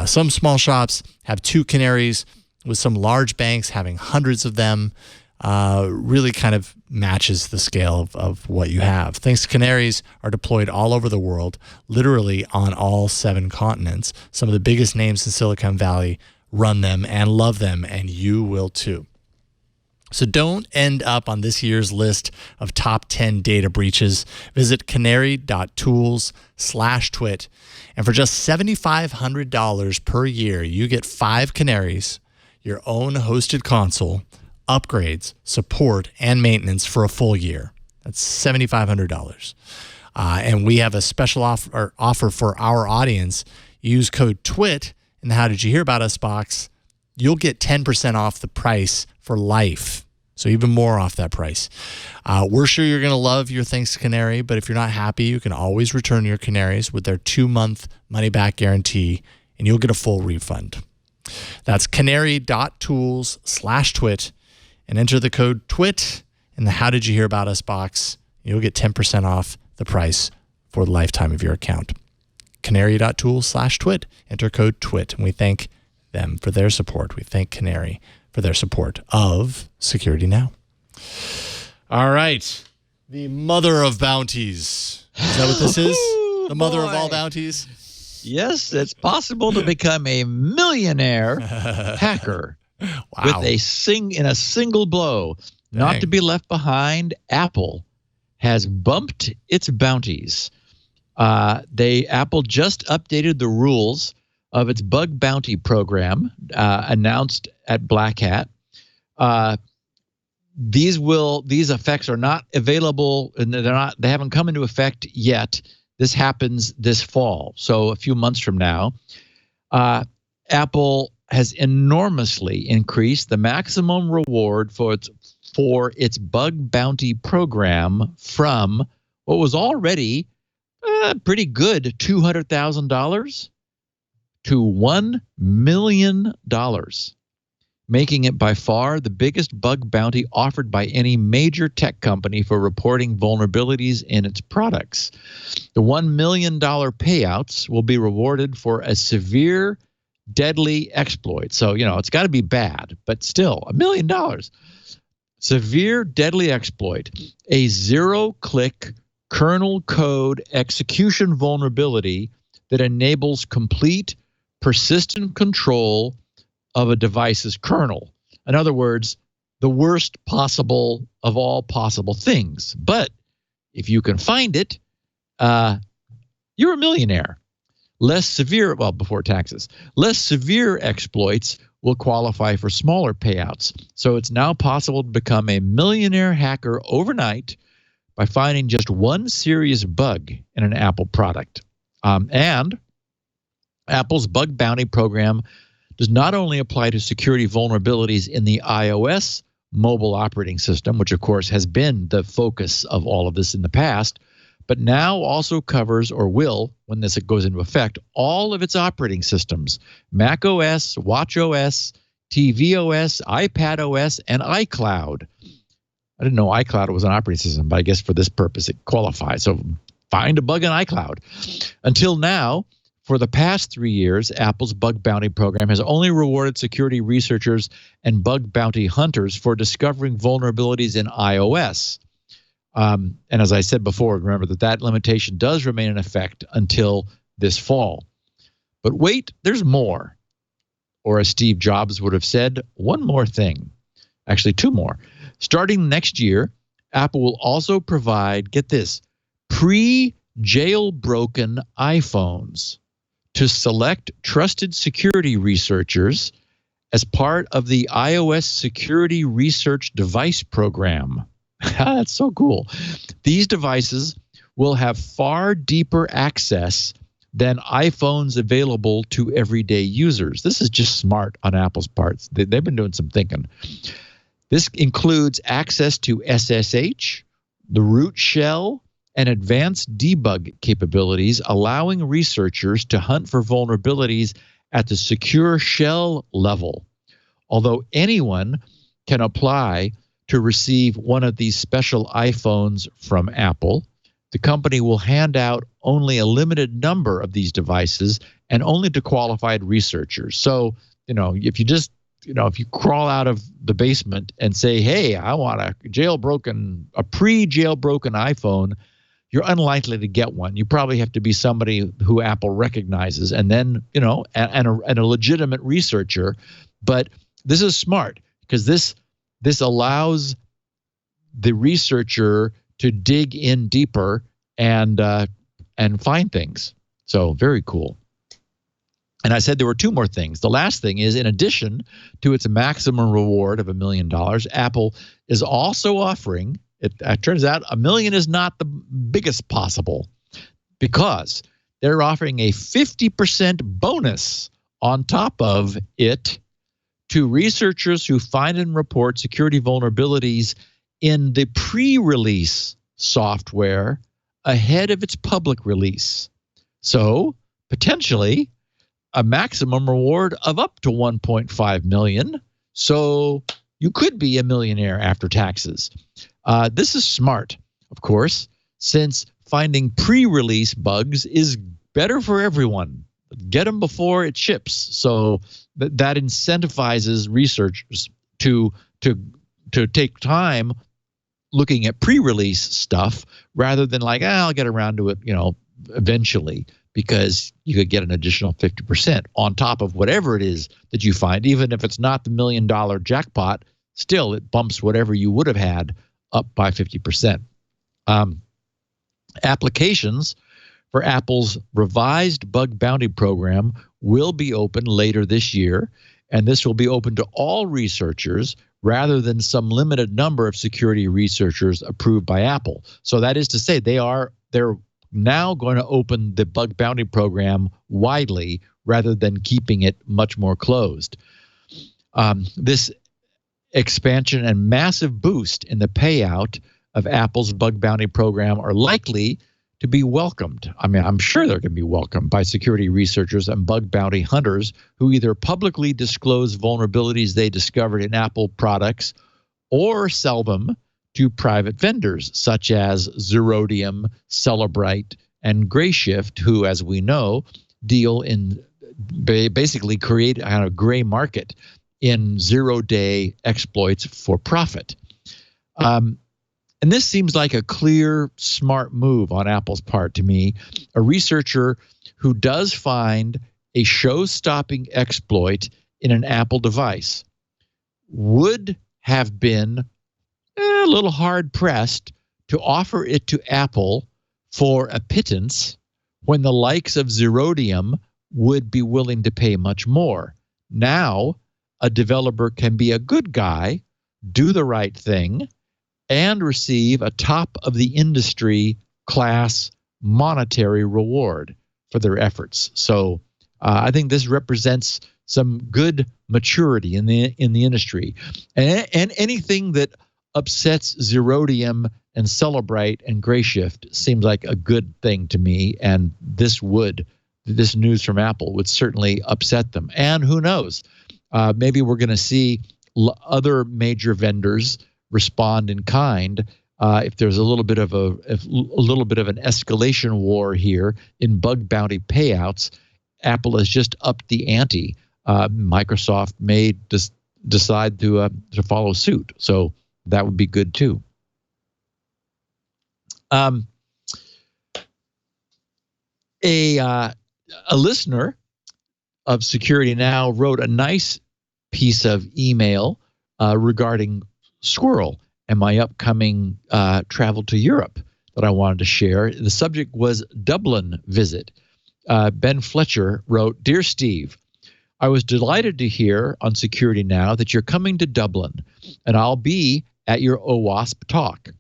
Some small shops have 2 canaries, with some large banks having hundreds of them. Really kind of matches the scale of what you have. Thinkst Canaries are deployed all over the world, literally on all 7 continents. Some of the biggest names in Silicon Valley run them and love them, and you will too. So don't end up on this year's list of top 10 data breaches. Visit canary.tools/twit, and for just $7,500 per year, you get 5 canaries, your own hosted console, upgrades, support, and maintenance for a full year. That's $7,500. And we have a special offer for our audience. Use code TWIT in the How Did You Hear About Us box. You'll get 10% off the price for life. So even more off that price. We're sure you're going to love your Thinkst Canary, but if you're not happy, you can always return your canaries with their 2-month money-back guarantee, and you'll get a full refund. That's canary.tools/twit, and enter the code TWIT in the How Did You Hear About Us box. You'll get 10% off the price for the lifetime of your account. Canary.tools/twit. Enter code TWIT, and we thank them for their support. We thank Canary for their support of Security Now. All right. The mother of bounties. Is that what this is? The mother of all bounties? Yes, it's possible to become a millionaire hacker with in a single blow. Dang. Not to be left behind, Apple has bumped its bounties. Apple just updated the rules of its bug bounty program, announced at Black Hat. These effects are not available, and they haven't come into effect yet. This happens this fall, so a few months from now. Apple has enormously increased the maximum reward for its bug bounty program from what was already pretty good $200,000 to $1 million, making it by far the biggest bug bounty offered by any major tech company for reporting vulnerabilities in its products. The $1 million payouts will be rewarded for a severe, deadly exploit. So, it's got to be bad, but still, $1 million. Severe, deadly exploit, a zero-click kernel code execution vulnerability that enables complete, persistent control of a device's kernel. In other words, the worst possible of all possible things. But if you can find it, you're a millionaire. Before taxes, less severe exploits will qualify for smaller payouts. So it's now possible to become a millionaire hacker overnight by finding just one serious bug in an Apple product. And Apple's bug bounty program does not only apply to security vulnerabilities in the iOS mobile operating system, which of course has been the focus of all of this in the past, but now also covers, or will, when this goes into effect, all of its operating systems: Mac OS, Watch OS, TV OS, iPad OS, and iCloud. I didn't know iCloud was an operating system, but I guess for this purpose it qualifies. So find a bug in iCloud. Until now, for the past 3 years, Apple's bug bounty program has only rewarded security researchers and bug bounty hunters for discovering vulnerabilities in iOS. And as I said before, remember that limitation does remain in effect until this fall. But wait, there's more. Or as Steve Jobs would have said, one more thing. Actually, 2 more. Starting next year, Apple will also provide, get this, pre-jailbroken iPhones to select trusted security researchers as part of the iOS Security Research Device Program. That's so cool. These devices will have far deeper access than iPhones available to everyday users. This is just smart on Apple's part. They've been doing some thinking. This includes access to SSH, the root shell, and advanced debug capabilities, allowing researchers to hunt for vulnerabilities at the secure shell level. Although anyone can apply to receive one of these special iPhones from Apple. The company will hand out only a limited number of these devices and only to qualified researchers. So, if you just, if you crawl out of the basement and say, hey, I want a pre-jailbroken iPhone, you're unlikely to get one. You probably have to be somebody who Apple recognizes, and then, and a legitimate researcher. But this is smart because this allows the researcher to dig in deeper and find things. So very cool. And I said there were two more things. The last thing is, in addition to its maximum reward of $1 million, Apple is also offering, it turns out $1 million is not the biggest possible, because they're offering a 50% bonus on top of it to researchers who find and report security vulnerabilities in the pre-release software ahead of its public release. So potentially a maximum reward of up to $1.5 million. So you could be a millionaire after taxes. This is smart, of course, since finding pre-release bugs is better for everyone. Get them before it ships. So that incentivizes researchers to take time looking at pre-release stuff rather than like, I'll get around to it, eventually, because you could get an additional 50% on top of whatever it is that you find. Even if it's not the $1 million jackpot, still it bumps whatever you would have had up by 50%. Applications for Apple's revised bug bounty program will be open later this year, and this will be open to all researchers rather than some limited number of security researchers approved by Apple. So that is to say, they're now going to open the bug bounty program widely rather than keeping it much more closed. This expansion and massive boost in the payout of Apple's bug bounty program are likely to be welcomed. I mean, I'm sure they're going to be welcomed by security researchers and bug bounty hunters who either publicly disclose vulnerabilities they discovered in Apple products or sell them to private vendors such as Zerodium, Cellebrite, and Grayshift, who, as we know, deal in basically create a kind of gray market in zero-day exploits for profit. And this seems like a clear, smart move on Apple's part to me. A researcher who does find a show-stopping exploit in an Apple device would have been a little hard-pressed to offer it to Apple for a pittance when the likes of Zerodium would be willing to pay much more. Now, a developer can be a good guy, do the right thing, and receive a top-of-the-industry class monetary reward for their efforts. So I think this represents some good maturity in the industry. And anything that upsets Zerodium and Cellebrite and Grayshift seems like a good thing to me, and this news from Apple would certainly upset them. And who knows? Maybe we're going to see other major vendors respond in kind if there's a little bit of an escalation war here in bug bounty payouts. Apple has just upped the ante. Microsoft may decide to follow suit, so that would be good too. A listener of Security Now wrote a nice piece of email regarding Squirrel and my upcoming travel to Europe that I wanted to share. The subject was Dublin visit. Ben Fletcher wrote, "Dear Steve, I was delighted to hear on Security Now that you're coming to Dublin, and I'll be at your OWASP talk."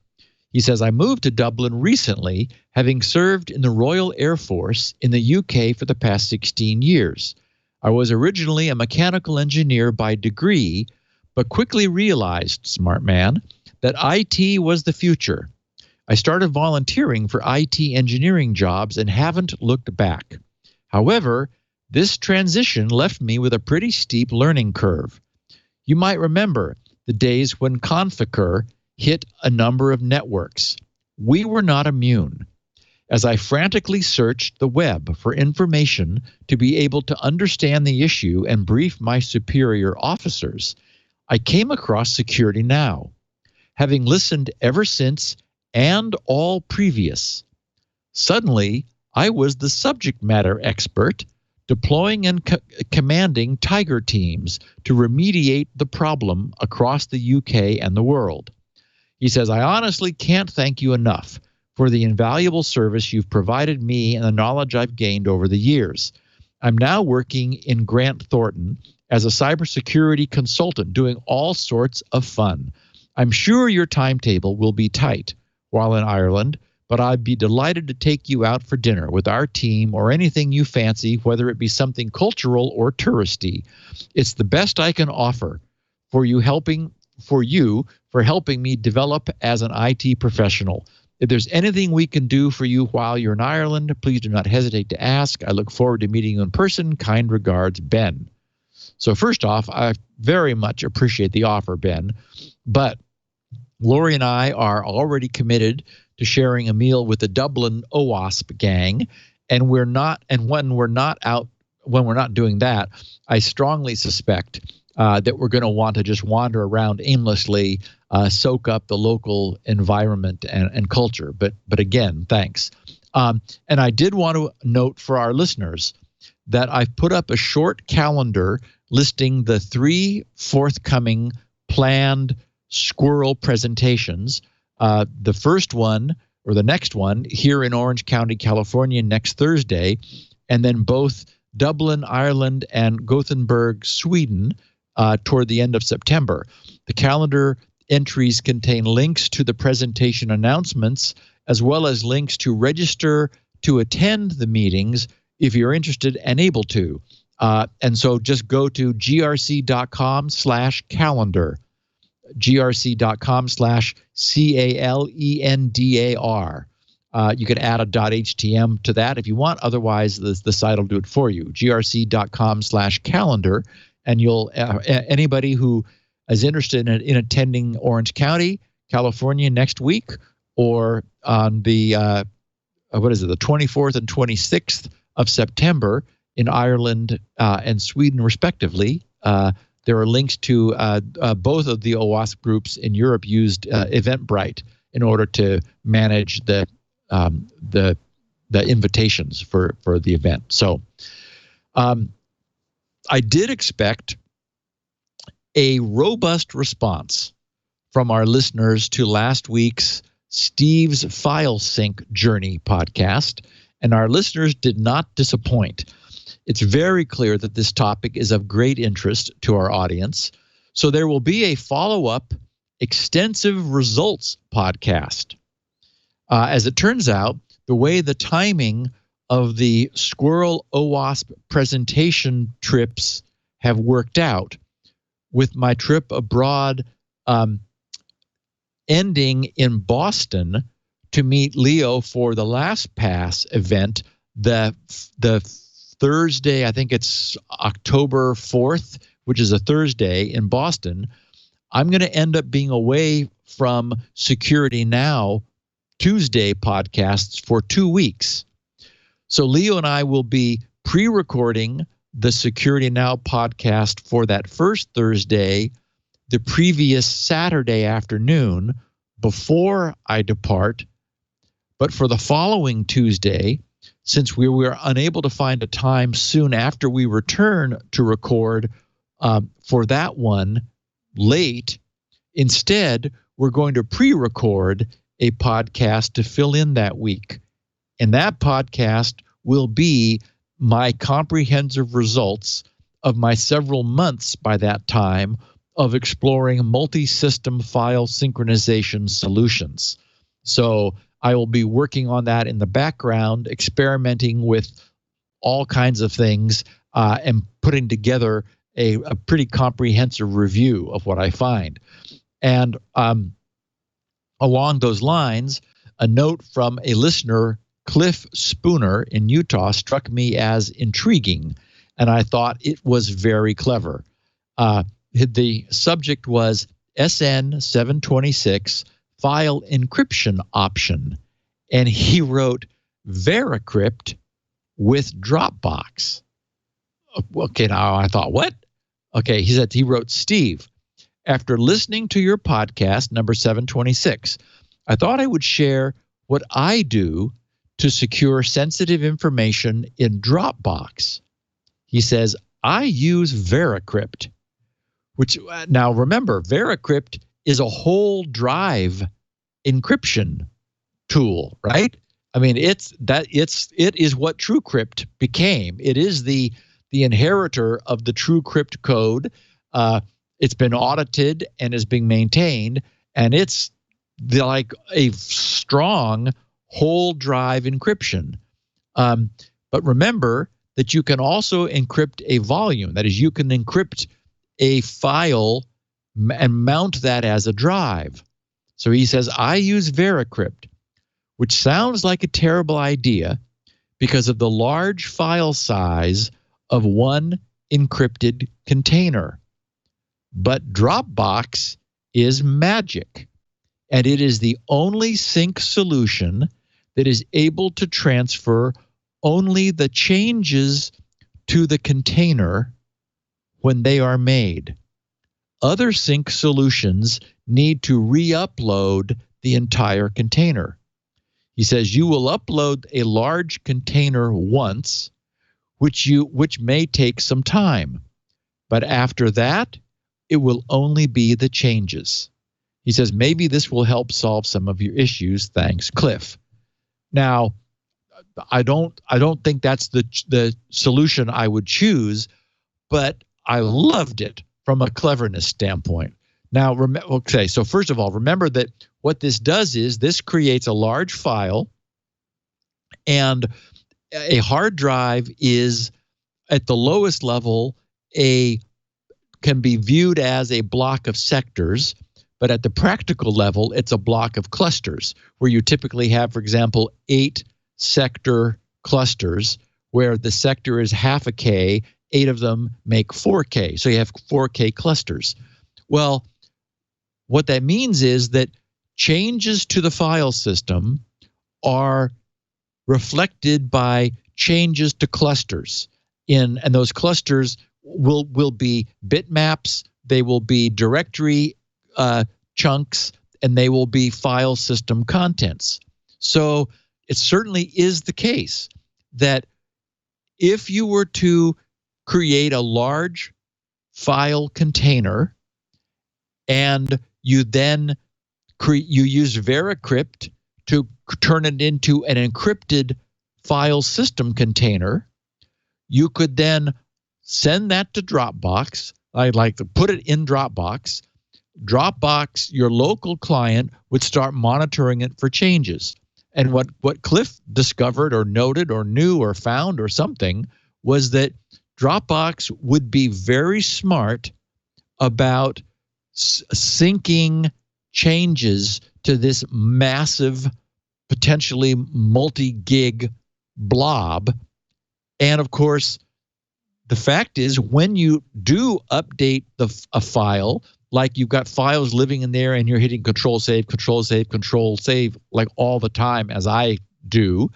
He says, "I moved to Dublin recently, having served in the Royal Air Force in the UK for the past 16 years. I was originally a mechanical engineer by degree, but quickly realized, smart man, that IT was the future. I started volunteering for IT engineering jobs and haven't looked back. However, this transition left me with a pretty steep learning curve. You might remember the days when Conficker hit a number of networks. We were not immune. As I frantically searched the web for information to be able to understand the issue and brief my superior officers, I came across Security Now, having listened ever since and all previous. Suddenly, I was the subject matter expert, deploying and commanding Tiger teams to remediate the problem across the UK and the world. He says, I honestly can't thank you enough for the invaluable service you've provided me and the knowledge I've gained over the years. I'm now working in Grant Thornton as a cybersecurity consultant, doing all sorts of fun. I'm sure your timetable will be tight while in Ireland, but I'd be delighted to take you out for dinner with our team or anything you fancy, whether it be something cultural or touristy. It's the best I can offer for helping me develop as an IT professional. If there's anything we can do for you while you're in Ireland, please do not hesitate to ask. I look forward to meeting you in person. Kind regards, Ben. So first off, I very much appreciate the offer, Ben. But Lori and I are already committed to sharing a meal with the Dublin OWASP gang, and when we're not doing that, I strongly suspect that we're going to want to just wander around aimlessly, soak up the local environment and culture. But again, thanks. And I did want to note for our listeners that I've put up a short calendar listing the 3 forthcoming planned Squirrel presentations. The first one, or the next one, here in Orange County, California, next Thursday, and then both Dublin, Ireland, and Gothenburg, Sweden, toward the end of September. The calendar entries contain links to the presentation announcements, as well as links to register to attend the meetings if you're interested and able to. And so just go to grc.com/calendar. grc.com/calendar. You can add a .htm to that if you want. Otherwise, the site will do it for you. grc.com/calendar, and you'll anybody who is interested in attending Orange County, California next week, or on the the 24th and 26th of September in Ireland and Sweden, respectively. There are links to both of the OWASP groups in Europe used Eventbrite in order to manage the invitations for the event. So I did expect a robust response from our listeners to last week's Steve's File Sync Journey podcast, and our listeners did not disappoint. It's very clear that this topic is of great interest to our audience. So there will be a follow-up extensive results podcast. As it turns out, the way the timing of the Squirrel OWASP presentation trips have worked out, with my trip abroad ending in Boston to meet Leo for the Last Pass event, the Thursday, I think it's October 4th, which is a Thursday in Boston. I'm going to end up being away from Security Now Tuesday podcasts for 2 weeks. So Leo and I will be pre-recording the Security Now podcast for that first Thursday, the previous Saturday afternoon before I depart. But for the following Tuesday, since we were unable to find a time soon after we return to record for that one late, instead, we're going to pre-record a podcast to fill in that week. And that podcast will be my comprehensive results of my several months by that time of exploring multi-system file synchronization solutions. So I will be working on that in the background, experimenting with all kinds of things, and putting together a pretty comprehensive review of what I find. And along those lines, a note from a listener, Cliff Spooner in Utah, struck me as intriguing, and I thought it was very clever. The subject was SN726 file encryption option. And he wrote Veracrypt with Dropbox. Okay, now I thought, what? Okay, he wrote, Steve, after listening to your podcast, number 726, I thought I would share what I do to secure sensitive information in Dropbox. He says, I use Veracrypt, which now remember, Veracrypt is a whole drive encryption tool, right? I mean, it is what TrueCrypt became. It is the inheritor of the TrueCrypt code. It's been audited and is being maintained, and it's like a strong whole drive encryption. But remember that you can also encrypt a volume. That is, you can encrypt a file and mount that as a drive. So he says, I use Veracrypt, which sounds like a terrible idea because of the large file size of one encrypted container. But Dropbox is magic, and it is the only sync solution that is able to transfer only the changes to the container when they are made. Other sync solutions need to re-upload the entire container. He says you will upload a large container once, which may take some time, but after that, it will only be the changes. He says maybe this will help solve some of your issues. Thanks, Cliff. Now, I don't think that's the solution I would choose, but I loved it from a cleverness standpoint. Now, okay, so first of all, remember that what this does is this creates a large file, and a hard drive is at the lowest level can be viewed as a block of sectors, but at the practical level, it's a block of clusters where you typically have, for example, 8 sector clusters where the sector is half a K, 8 of them make 4K. So you have 4K clusters. Well, what that means is that changes to the file system are reflected by changes to clusters. And those clusters will be bitmaps, they will be directory chunks, and they will be file system contents. So it certainly is the case that if you were to create a large file container and you then you use Veracrypt to turn it into an encrypted file system container, you could then send that to Dropbox. I'd like to put it in Dropbox. Dropbox, your local client, would start monitoring it for changes. And what Cliff discovered or noted or knew or found or something was that Dropbox would be very smart about syncing changes to this massive, potentially multi-gig blob. And of course, the fact is when you do update a file, like you've got files living in there and you're hitting Control Save, Control Save, Control Save like all the time as I do,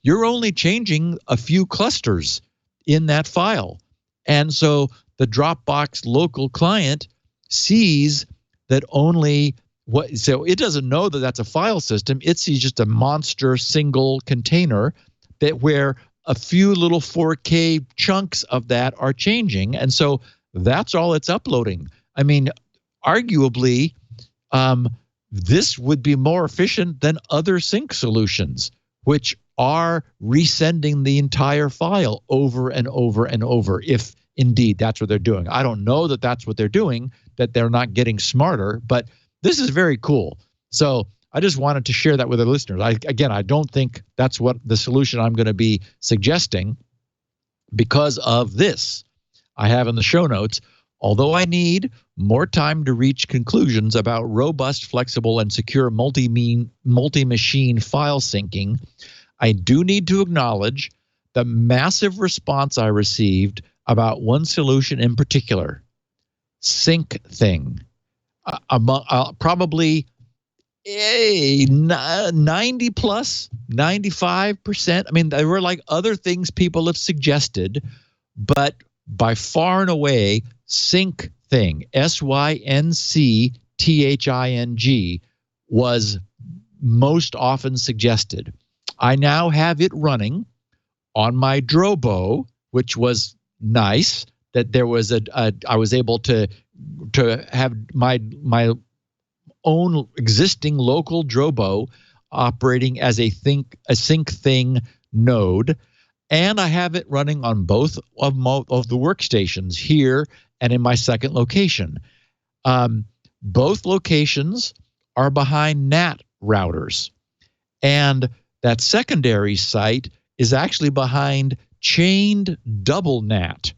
you're only changing a few clusters in that file. And so the Dropbox local client sees that so it doesn't know that that's a file system. It sees just a monster single container where a few little 4K chunks of that are changing. And so that's all it's uploading. I mean, arguably, this would be more efficient than other sync solutions, which are resending the entire file over and over and over, if indeed that's what they're doing. I don't know that that's what they're doing, that they're not getting smarter, but this is very cool. So I just wanted to share that with the listeners. I don't think that's what the solution I'm going to be suggesting because of this. I have in the show notes, although I need more time to reach conclusions about robust, flexible, and secure multi-machine file syncing, I do need to acknowledge the massive response I received about one solution in particular, SyncThing. probably 90 plus, 95%. I mean, there were like other things people have suggested, but by far and away, SyncThing, SYNCTHING, was most often suggested. I now have it running on my Drobo, which was nice. That there was I was able to have my own existing local Drobo operating as a SyncThing node, and I have it running on both of the workstations here and in my second location. Both locations are behind NAT routers, and that secondary site is actually behind chained double NAT.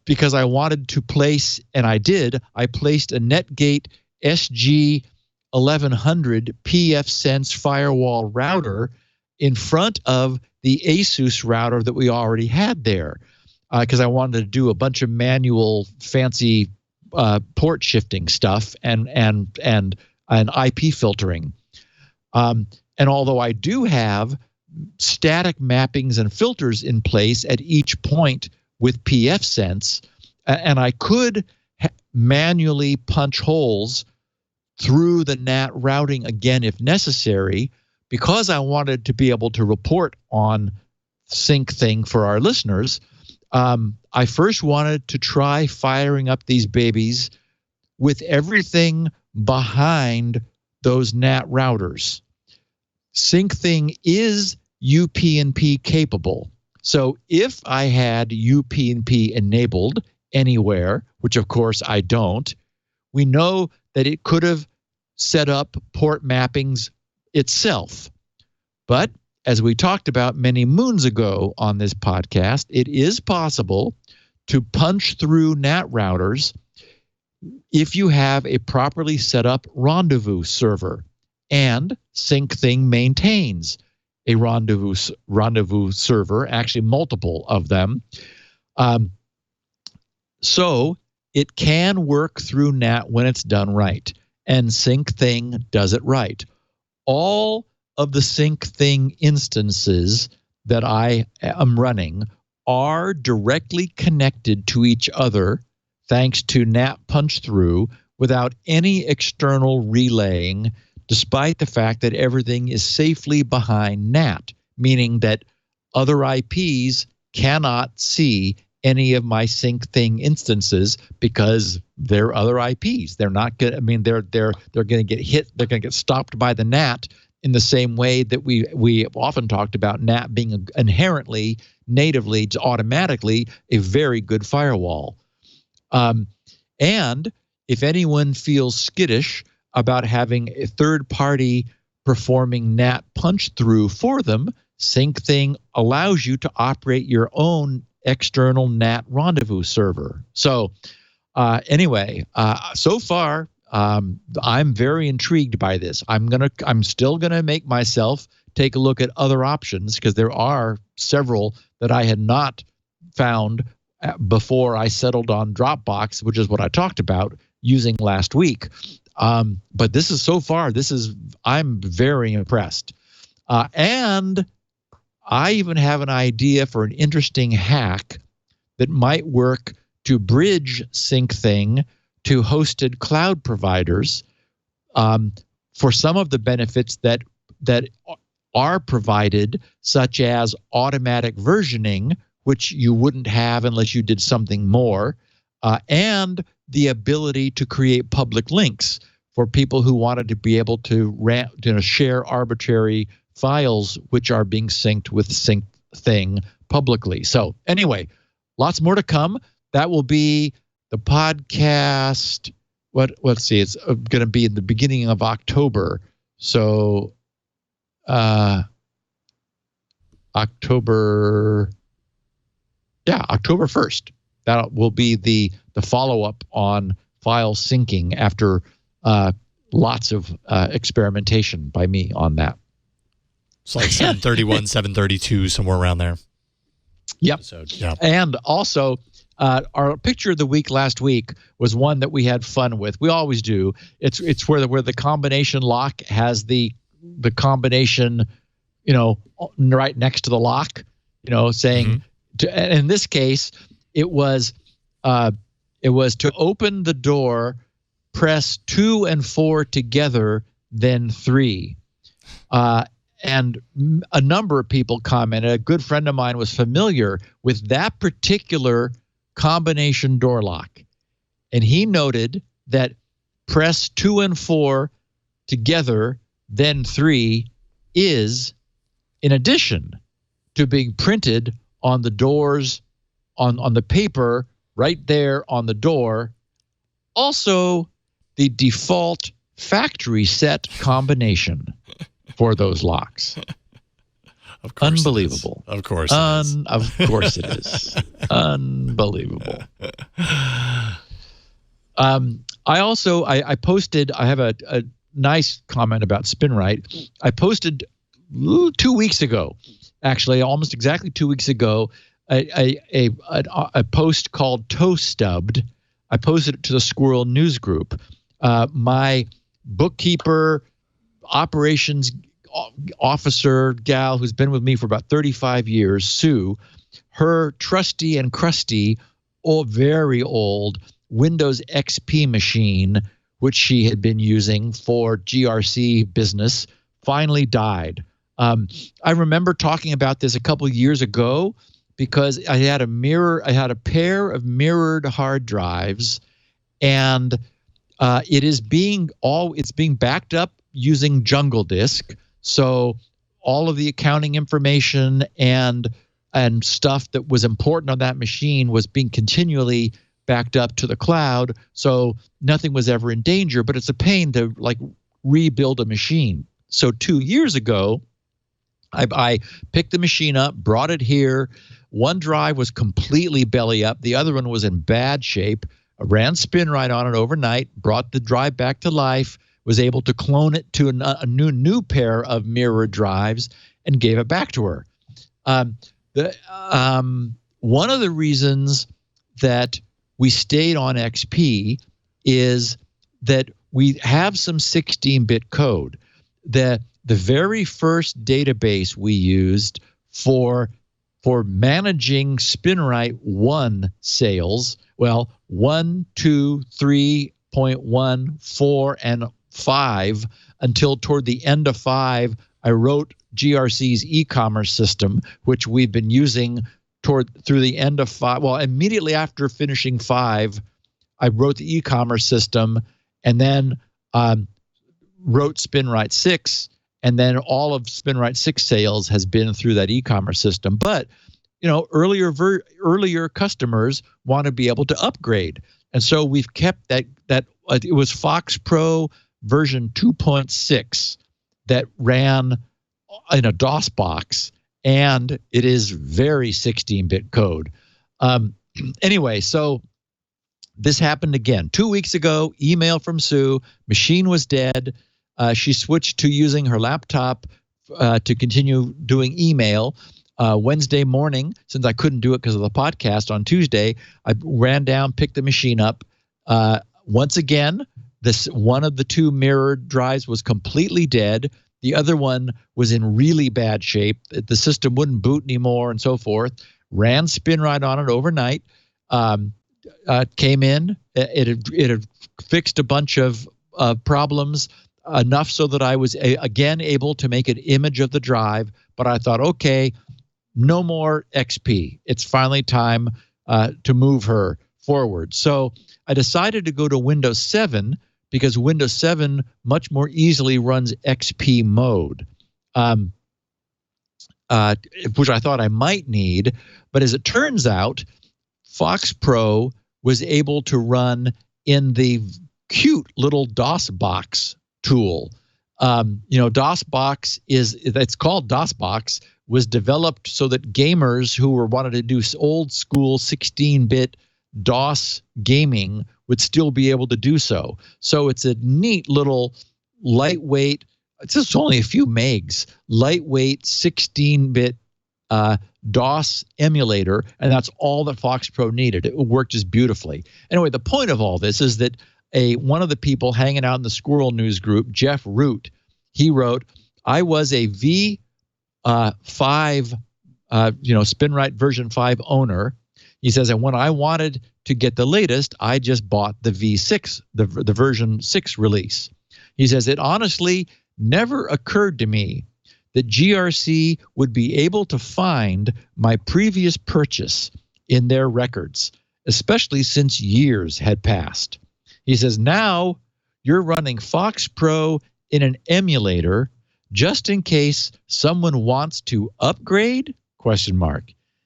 Because I wanted to place, and I placed a Netgate SG 1100 pfSense firewall router in front of the ASUS router that we already had there, because I wanted to do a bunch of manual fancy port shifting stuff and IP filtering. And although I do have static mappings and filters in place at each point with pfSense, and I could manually punch holes through the NAT routing again if necessary, because I wanted to be able to report on SyncThing for our listeners. I first wanted to try firing up these babies with everything behind those NAT routers. SyncThing is UPnP capable. So if I had UPnP enabled anywhere, which of course I don't, we know that it could have set up port mappings itself. But as we talked about many moons ago on this podcast, it is possible to punch through NAT routers if you have a properly set up rendezvous server, and SyncThing maintains a rendezvous server, actually multiple of them. So it can work through NAT when it's done right, and SyncThing does it right. All of the SyncThing instances that I am running are directly connected to each other thanks to NAT punch through without any external relaying, despite the fact that everything is safely behind NAT, meaning that other IPs cannot see any of my SyncThing instances because they're other IPs. They're not good. I mean, they're going to get hit. They're going to get stopped by the NAT in the same way that we have often talked about NAT being inherently, natively, automatically a very good firewall. And if anyone feels skittish about having a third party performing NAT punch through for them, SyncThing allows you to operate your own external NAT rendezvous server. So anyway, so far, I'm very intrigued by this. I'm still gonna make myself take a look at other options, because there are several that I had not found before I settled on Dropbox, which is what I talked about using last week. But this is so far, I'm very impressed. And I even have an idea for an interesting hack that might work to bridge SyncThing to hosted cloud providers for some of the benefits that are provided, such as automatic versioning, which you wouldn't have unless you did something more, and the ability to create public links for people who wanted to be able to share arbitrary files which are being synced with SyncThing publicly. So anyway, lots more to come. That will be the podcast. Let's see, it's going to be in the beginning of October. So October 1st. That will be the follow-up on file syncing after lots of experimentation by me on that. It's like 731, 732, somewhere around there. Yep. So, yeah. And also, Our picture of the week last week was one that we had fun with. We always do. It's where the combination lock has the combination, right next to the lock, saying and in this case, it was to open the door, press 2 and 4 together, then 3. And a number of people commented. A good friend of mine was familiar with that particular combination door lock, and he noted that press 2 and 4 together, then 3 is, in addition to being printed on the doors, on the paper right there on the door, also the default factory set combination for those locks. Of course, unbelievable. Of course, it is. Of course, it is unbelievable. I posted. I have a nice comment about SpinRite. I posted 2 weeks ago, actually, almost exactly 2 weeks ago, a post called Toe Stubbed. I posted it to the Squirrel News Group. My bookkeeper, operations officer gal who's been with me for about 35 years, Sue, her trusty and crusty, very old Windows XP machine, which she had been using for GRC business, finally died. I remember talking about this a couple of years ago because I had a pair of mirrored hard drives, and it's being backed up using Jungle Disk. So all of the accounting information and stuff that was important on that machine was being continually backed up to the cloud. So nothing was ever in danger, but it's a pain to rebuild a machine. So 2 years ago, I picked the machine up, brought it here. One drive was completely belly up. The other one was in bad shape. I ran SpinRite on it overnight, brought the drive back to life, was able to clone it to a new pair of mirror drives, and gave it back to her. One of the reasons that we stayed on XP is that we have some 16-bit code. The very first database we used for managing SpinRite 1 sales, 1, 2, 3.1, 4, and 5, until toward the end of 5, I wrote GRC's e-commerce system, which we've been using through the end of 5. Well, immediately after finishing 5, I wrote the e-commerce system, and then wrote SpinRite 6, and then all of SpinRite 6 sales has been through that e-commerce system. But earlier customers want to be able to upgrade, and so we've kept that. It was Fox Pro version 2.6 that ran in a DOS box, and it is very 16-bit code. Anyway, so this happened again 2 weeks ago. Email from Sue. Machine was dead. She switched to using her laptop to continue doing email. Wednesday morning, since I couldn't do it because of the podcast on Tuesday, I ran down, picked the machine up. Once again, this one of the two mirrored drives was completely dead. The other one was in really bad shape. The system wouldn't boot anymore and so forth. Ran SpinRite on it overnight. Came in. It had fixed a bunch of problems, enough so that I was again able to make an image of the drive. But I thought, okay, no more XP. It's finally time to move her forward. So I decided to go to Windows 7 because Windows 7 much more easily runs XP mode, which I thought I might need. But as it turns out, Fox Pro was able to run in the cute little DOSBox tool. DOSBox it's called DOSBox, was developed so that gamers who wanted to do old school 16-bit DOS gaming would still be able to do so. So it's a neat little lightweight, it's just only a few megs, lightweight 16-bit DOS emulator, and that's all that Fox Pro needed. It worked just beautifully. Anyway, the point of all this is that one of the people hanging out in the Squirrel News group, Jeff Root, he wrote, I was a V5, SpinRite version 5 owner. He says, and when I wanted to get the latest, I just bought the V6, the version 6 release. He says, it honestly never occurred to me that GRC would be able to find my previous purchase in their records, especially since years had passed. He says, now you're running Fox Pro in an emulator just in case someone wants to upgrade? ?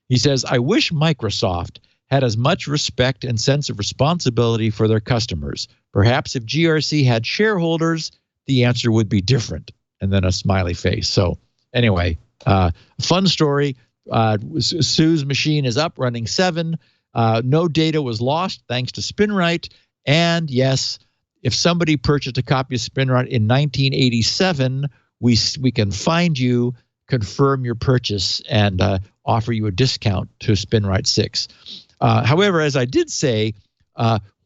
He says, I wish Microsoft had as much respect and sense of responsibility for their customers. Perhaps if GRC had shareholders, the answer would be different. And then a smiley face. So anyway, fun story. Sue's machine is up running 7. No data was lost thanks to SpinRite. And yes, if somebody purchased a copy of SpinRite in 1987, we can find you, confirm your purchase, and offer you a discount to SpinRite 6. However, as I did say,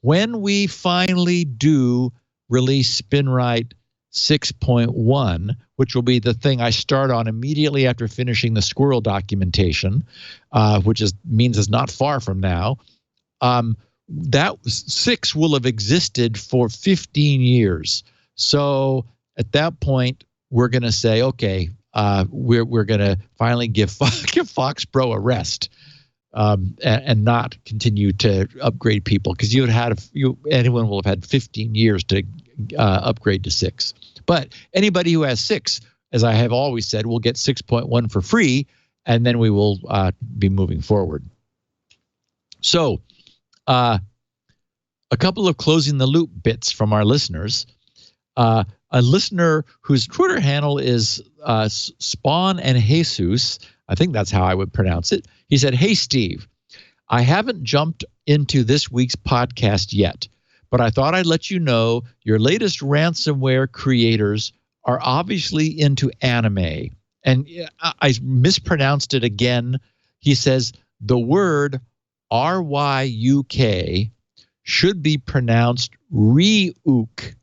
when we finally do release SpinRite 6.1, which will be the thing I start on immediately after finishing the Squirrel documentation, which means it's not far from now, that 6 will have existed for 15 years. So at that point, we're going to say, okay, we're going to finally give Fox Pro a rest and not continue to upgrade people, because anyone will have had 15 years to upgrade to 6. But anybody who has 6, as I have always said, will get 6.1 for free, and then we will be moving forward. So a couple of closing the loop bits from our listeners. A listener whose Twitter handle is Spawn and Jesus, I think that's how I would pronounce it. He said, hey, Steve, I haven't jumped into this week's podcast yet, but I thought I'd let you know your latest ransomware creators are obviously into anime. And I mispronounced it again. He says the word RYUK should be pronounced Ryuk.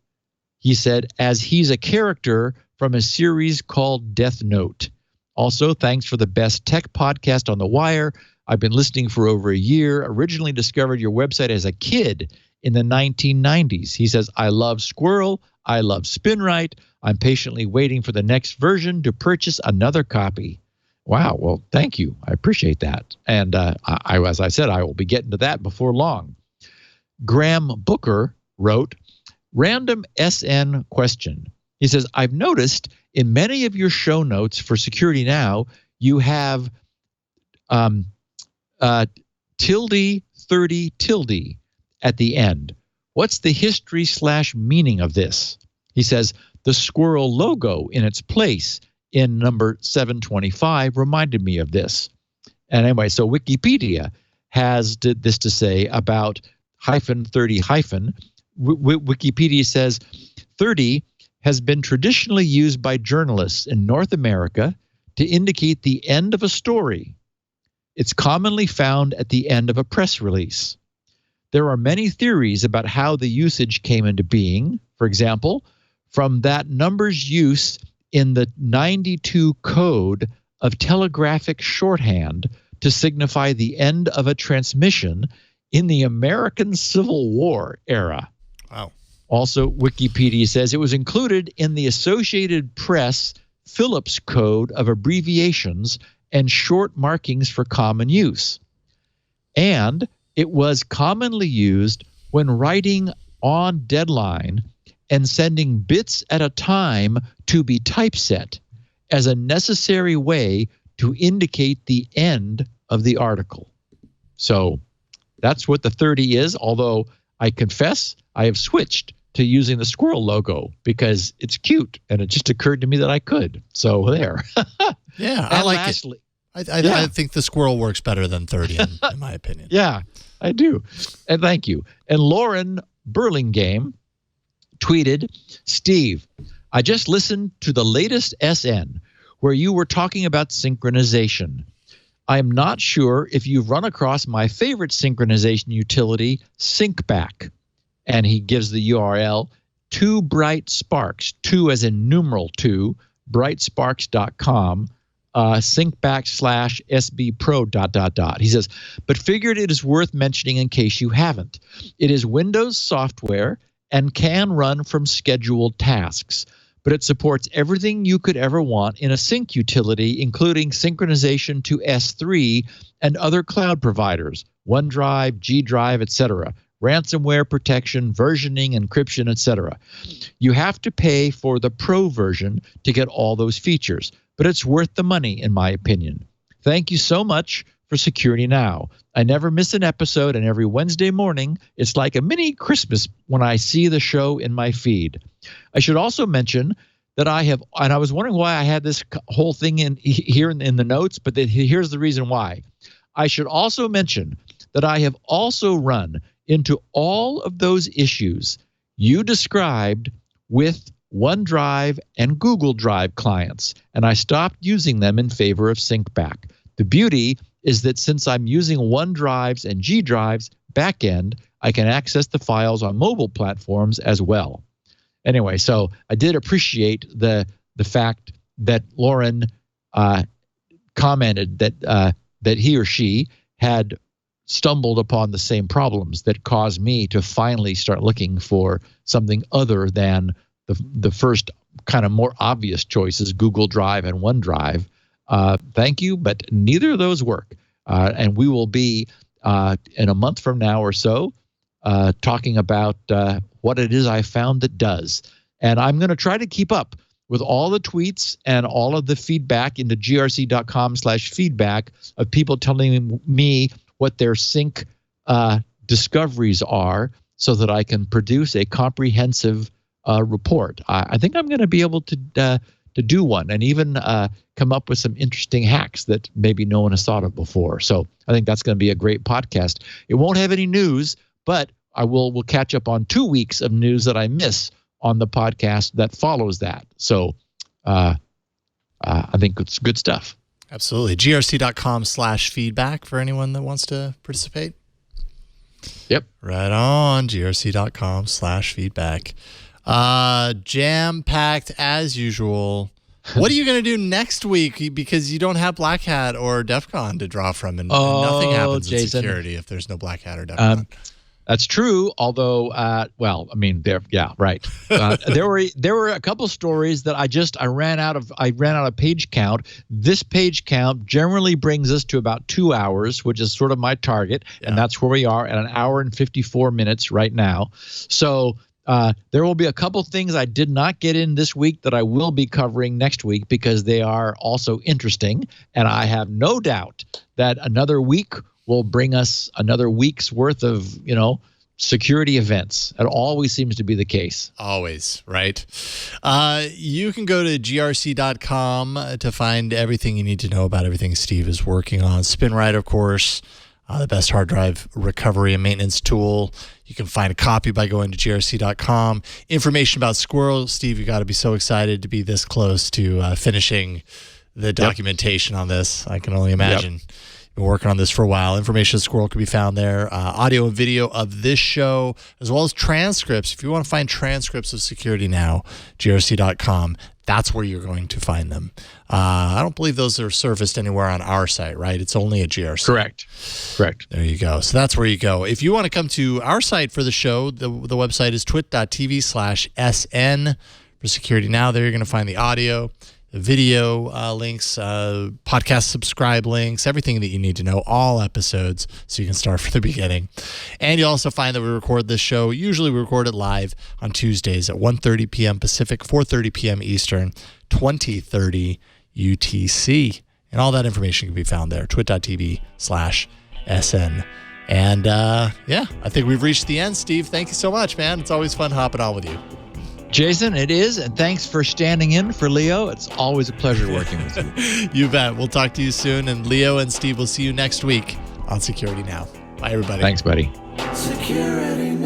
He said, as he's a character from a series called Death Note. Also, thanks for the best tech podcast on the wire. I've been listening for over a year. Originally discovered your website as a kid in the 1990s. He says, I love Squirrel. I love SpinRite. I'm patiently waiting for the next version to purchase another copy. Wow. Well, thank you. I appreciate that. And as I said, I will be getting to that before long. Graham Booker wrote, random SN question. He says, I've noticed in many of your show notes for Security Now, you have tilde 30 tilde at the end. What's the history / meaning of this? He says, the squirrel logo in its place in number 725 reminded me of this. And anyway, so Wikipedia has this to say about -30-. Wikipedia says 30 has been traditionally used by journalists in North America to indicate the end of a story. It's commonly found at the end of a press release. There are many theories about how the usage came into being. For example, from that number's use in the 92 code of telegraphic shorthand to signify the end of a transmission in the American Civil War era. Wow. Also, Wikipedia says it was included in the Associated Press Phillips Code of abbreviations and short markings for common use. And it was commonly used when writing on deadline and sending bits at a time to be typeset as a necessary way to indicate the end of the article. So that's what the 30 is, although I confess I have switched to using the squirrel logo because it's cute and it just occurred to me that I could. So there. Yeah, I like it. I think the squirrel works better than 30 in my opinion. Yeah, I do. And thank you. And Lauren Burlingame tweeted, Steve, I just listened to the latest SN where you were talking about synchronization. I am not sure if you've run across my favorite synchronization utility, SyncBack. And he gives the URL 2brightsparks, 2 as in numeral 2, brightsparks.com, syncback/sbpro ... He says, but figured it is worth mentioning in case you haven't. It is Windows software and can run from scheduled tasks, but it supports everything you could ever want in a sync utility, including synchronization to S3 and other cloud providers, OneDrive, G Drive, etc., ransomware protection, versioning, encryption, etc. You have to pay for the Pro version to get all those features, but it's worth the money, in my opinion. Thank you so much for Security Now. I never miss an episode, and every Wednesday morning, it's like a mini Christmas when I see the show in my feed. I should also mention that I have, and I was wondering why I had this whole thing here in the notes, but here's the reason why. I should also mention that I have also run into all of those issues you described with OneDrive and Google Drive clients, and I stopped using them in favor of SyncBack. The beauty is that since I'm using OneDrive's and G Drive's backend, I can access the files on mobile platforms as well. Anyway, so I did appreciate the fact that Lauren commented that he or she had stumbled upon the same problems that caused me to finally start looking for something other than the first kind of more obvious choices, Google Drive and OneDrive. Thank you, but neither of those work. And we will be, in a month from now or so, talking about what it is I found that does. And I'm going to try to keep up with all the tweets and all of the feedback into grc.com/feedback of people telling me what their sync discoveries are so that I can produce a comprehensive report. I think I'm going to be able to do one and even come up with some interesting hacks that maybe no one has thought of before. So I think that's going to be a great podcast. It won't have any news, but we'll catch up on 2 weeks of news that I miss on the podcast that follows that. So I think it's good stuff. Absolutely. grc.com/feedback for anyone that wants to participate. Yep. Right on. grc.com/feedback. Jam-packed as usual. What are you going to do next week? Because you don't have BlackHat or DEF CON to draw from, and nothing happens in security if there's no BlackHat or DEF CON. That's true. Although, well, I mean, right. There were a couple stories that I ran out of page count. This page count generally brings us to about 2 hours, which is sort of my target, and that's where we are at 1 hour and 54 minutes right now. So there will be a couple things I did not get in this week that I will be covering next week because they are also interesting, and I have no doubt that another week will bring us another week's worth of, security events. It always seems to be the case. Always, right? You can go to grc.com to find everything you need to know about everything Steve is working on. SpinRite, of course, the best hard drive recovery and maintenance tool. You can find a copy by going to grc.com. Information about Squirrel. Steve, you got to be so excited to be this close to finishing the documentation on this. I can only imagine. Yep. Been working on this for a while. Information Squirrel can be found there. Audio and video of this show, as well as transcripts. If you want to find transcripts of Security Now, grc.com. That's where you're going to find them. I don't believe those are surfaced anywhere on our site, right? It's only a GRC. Correct. There you go. So that's where you go. If you want to come to our site for the show, the website is twit.tv/SN for Security Now. There you're going to find the audio, the video links, podcast subscribe links, everything that you need to know, all episodes, so you can start from the beginning. And you'll also find that we record this show. Usually we record it live on Tuesdays at 1:30 p.m. Pacific, 4:30 p.m. Eastern, 2030 UTC. And all that information can be found there, twit.tv/SN. And I think we've reached the end. Steve, thank you so much, man. It's always fun hopping on with you. Jason, it is, and thanks for standing in for Leo. It's always a pleasure working with you. You bet. We'll talk to you soon, and Leo and Steve will see you next week on Security Now. Bye, everybody. Thanks, buddy. Security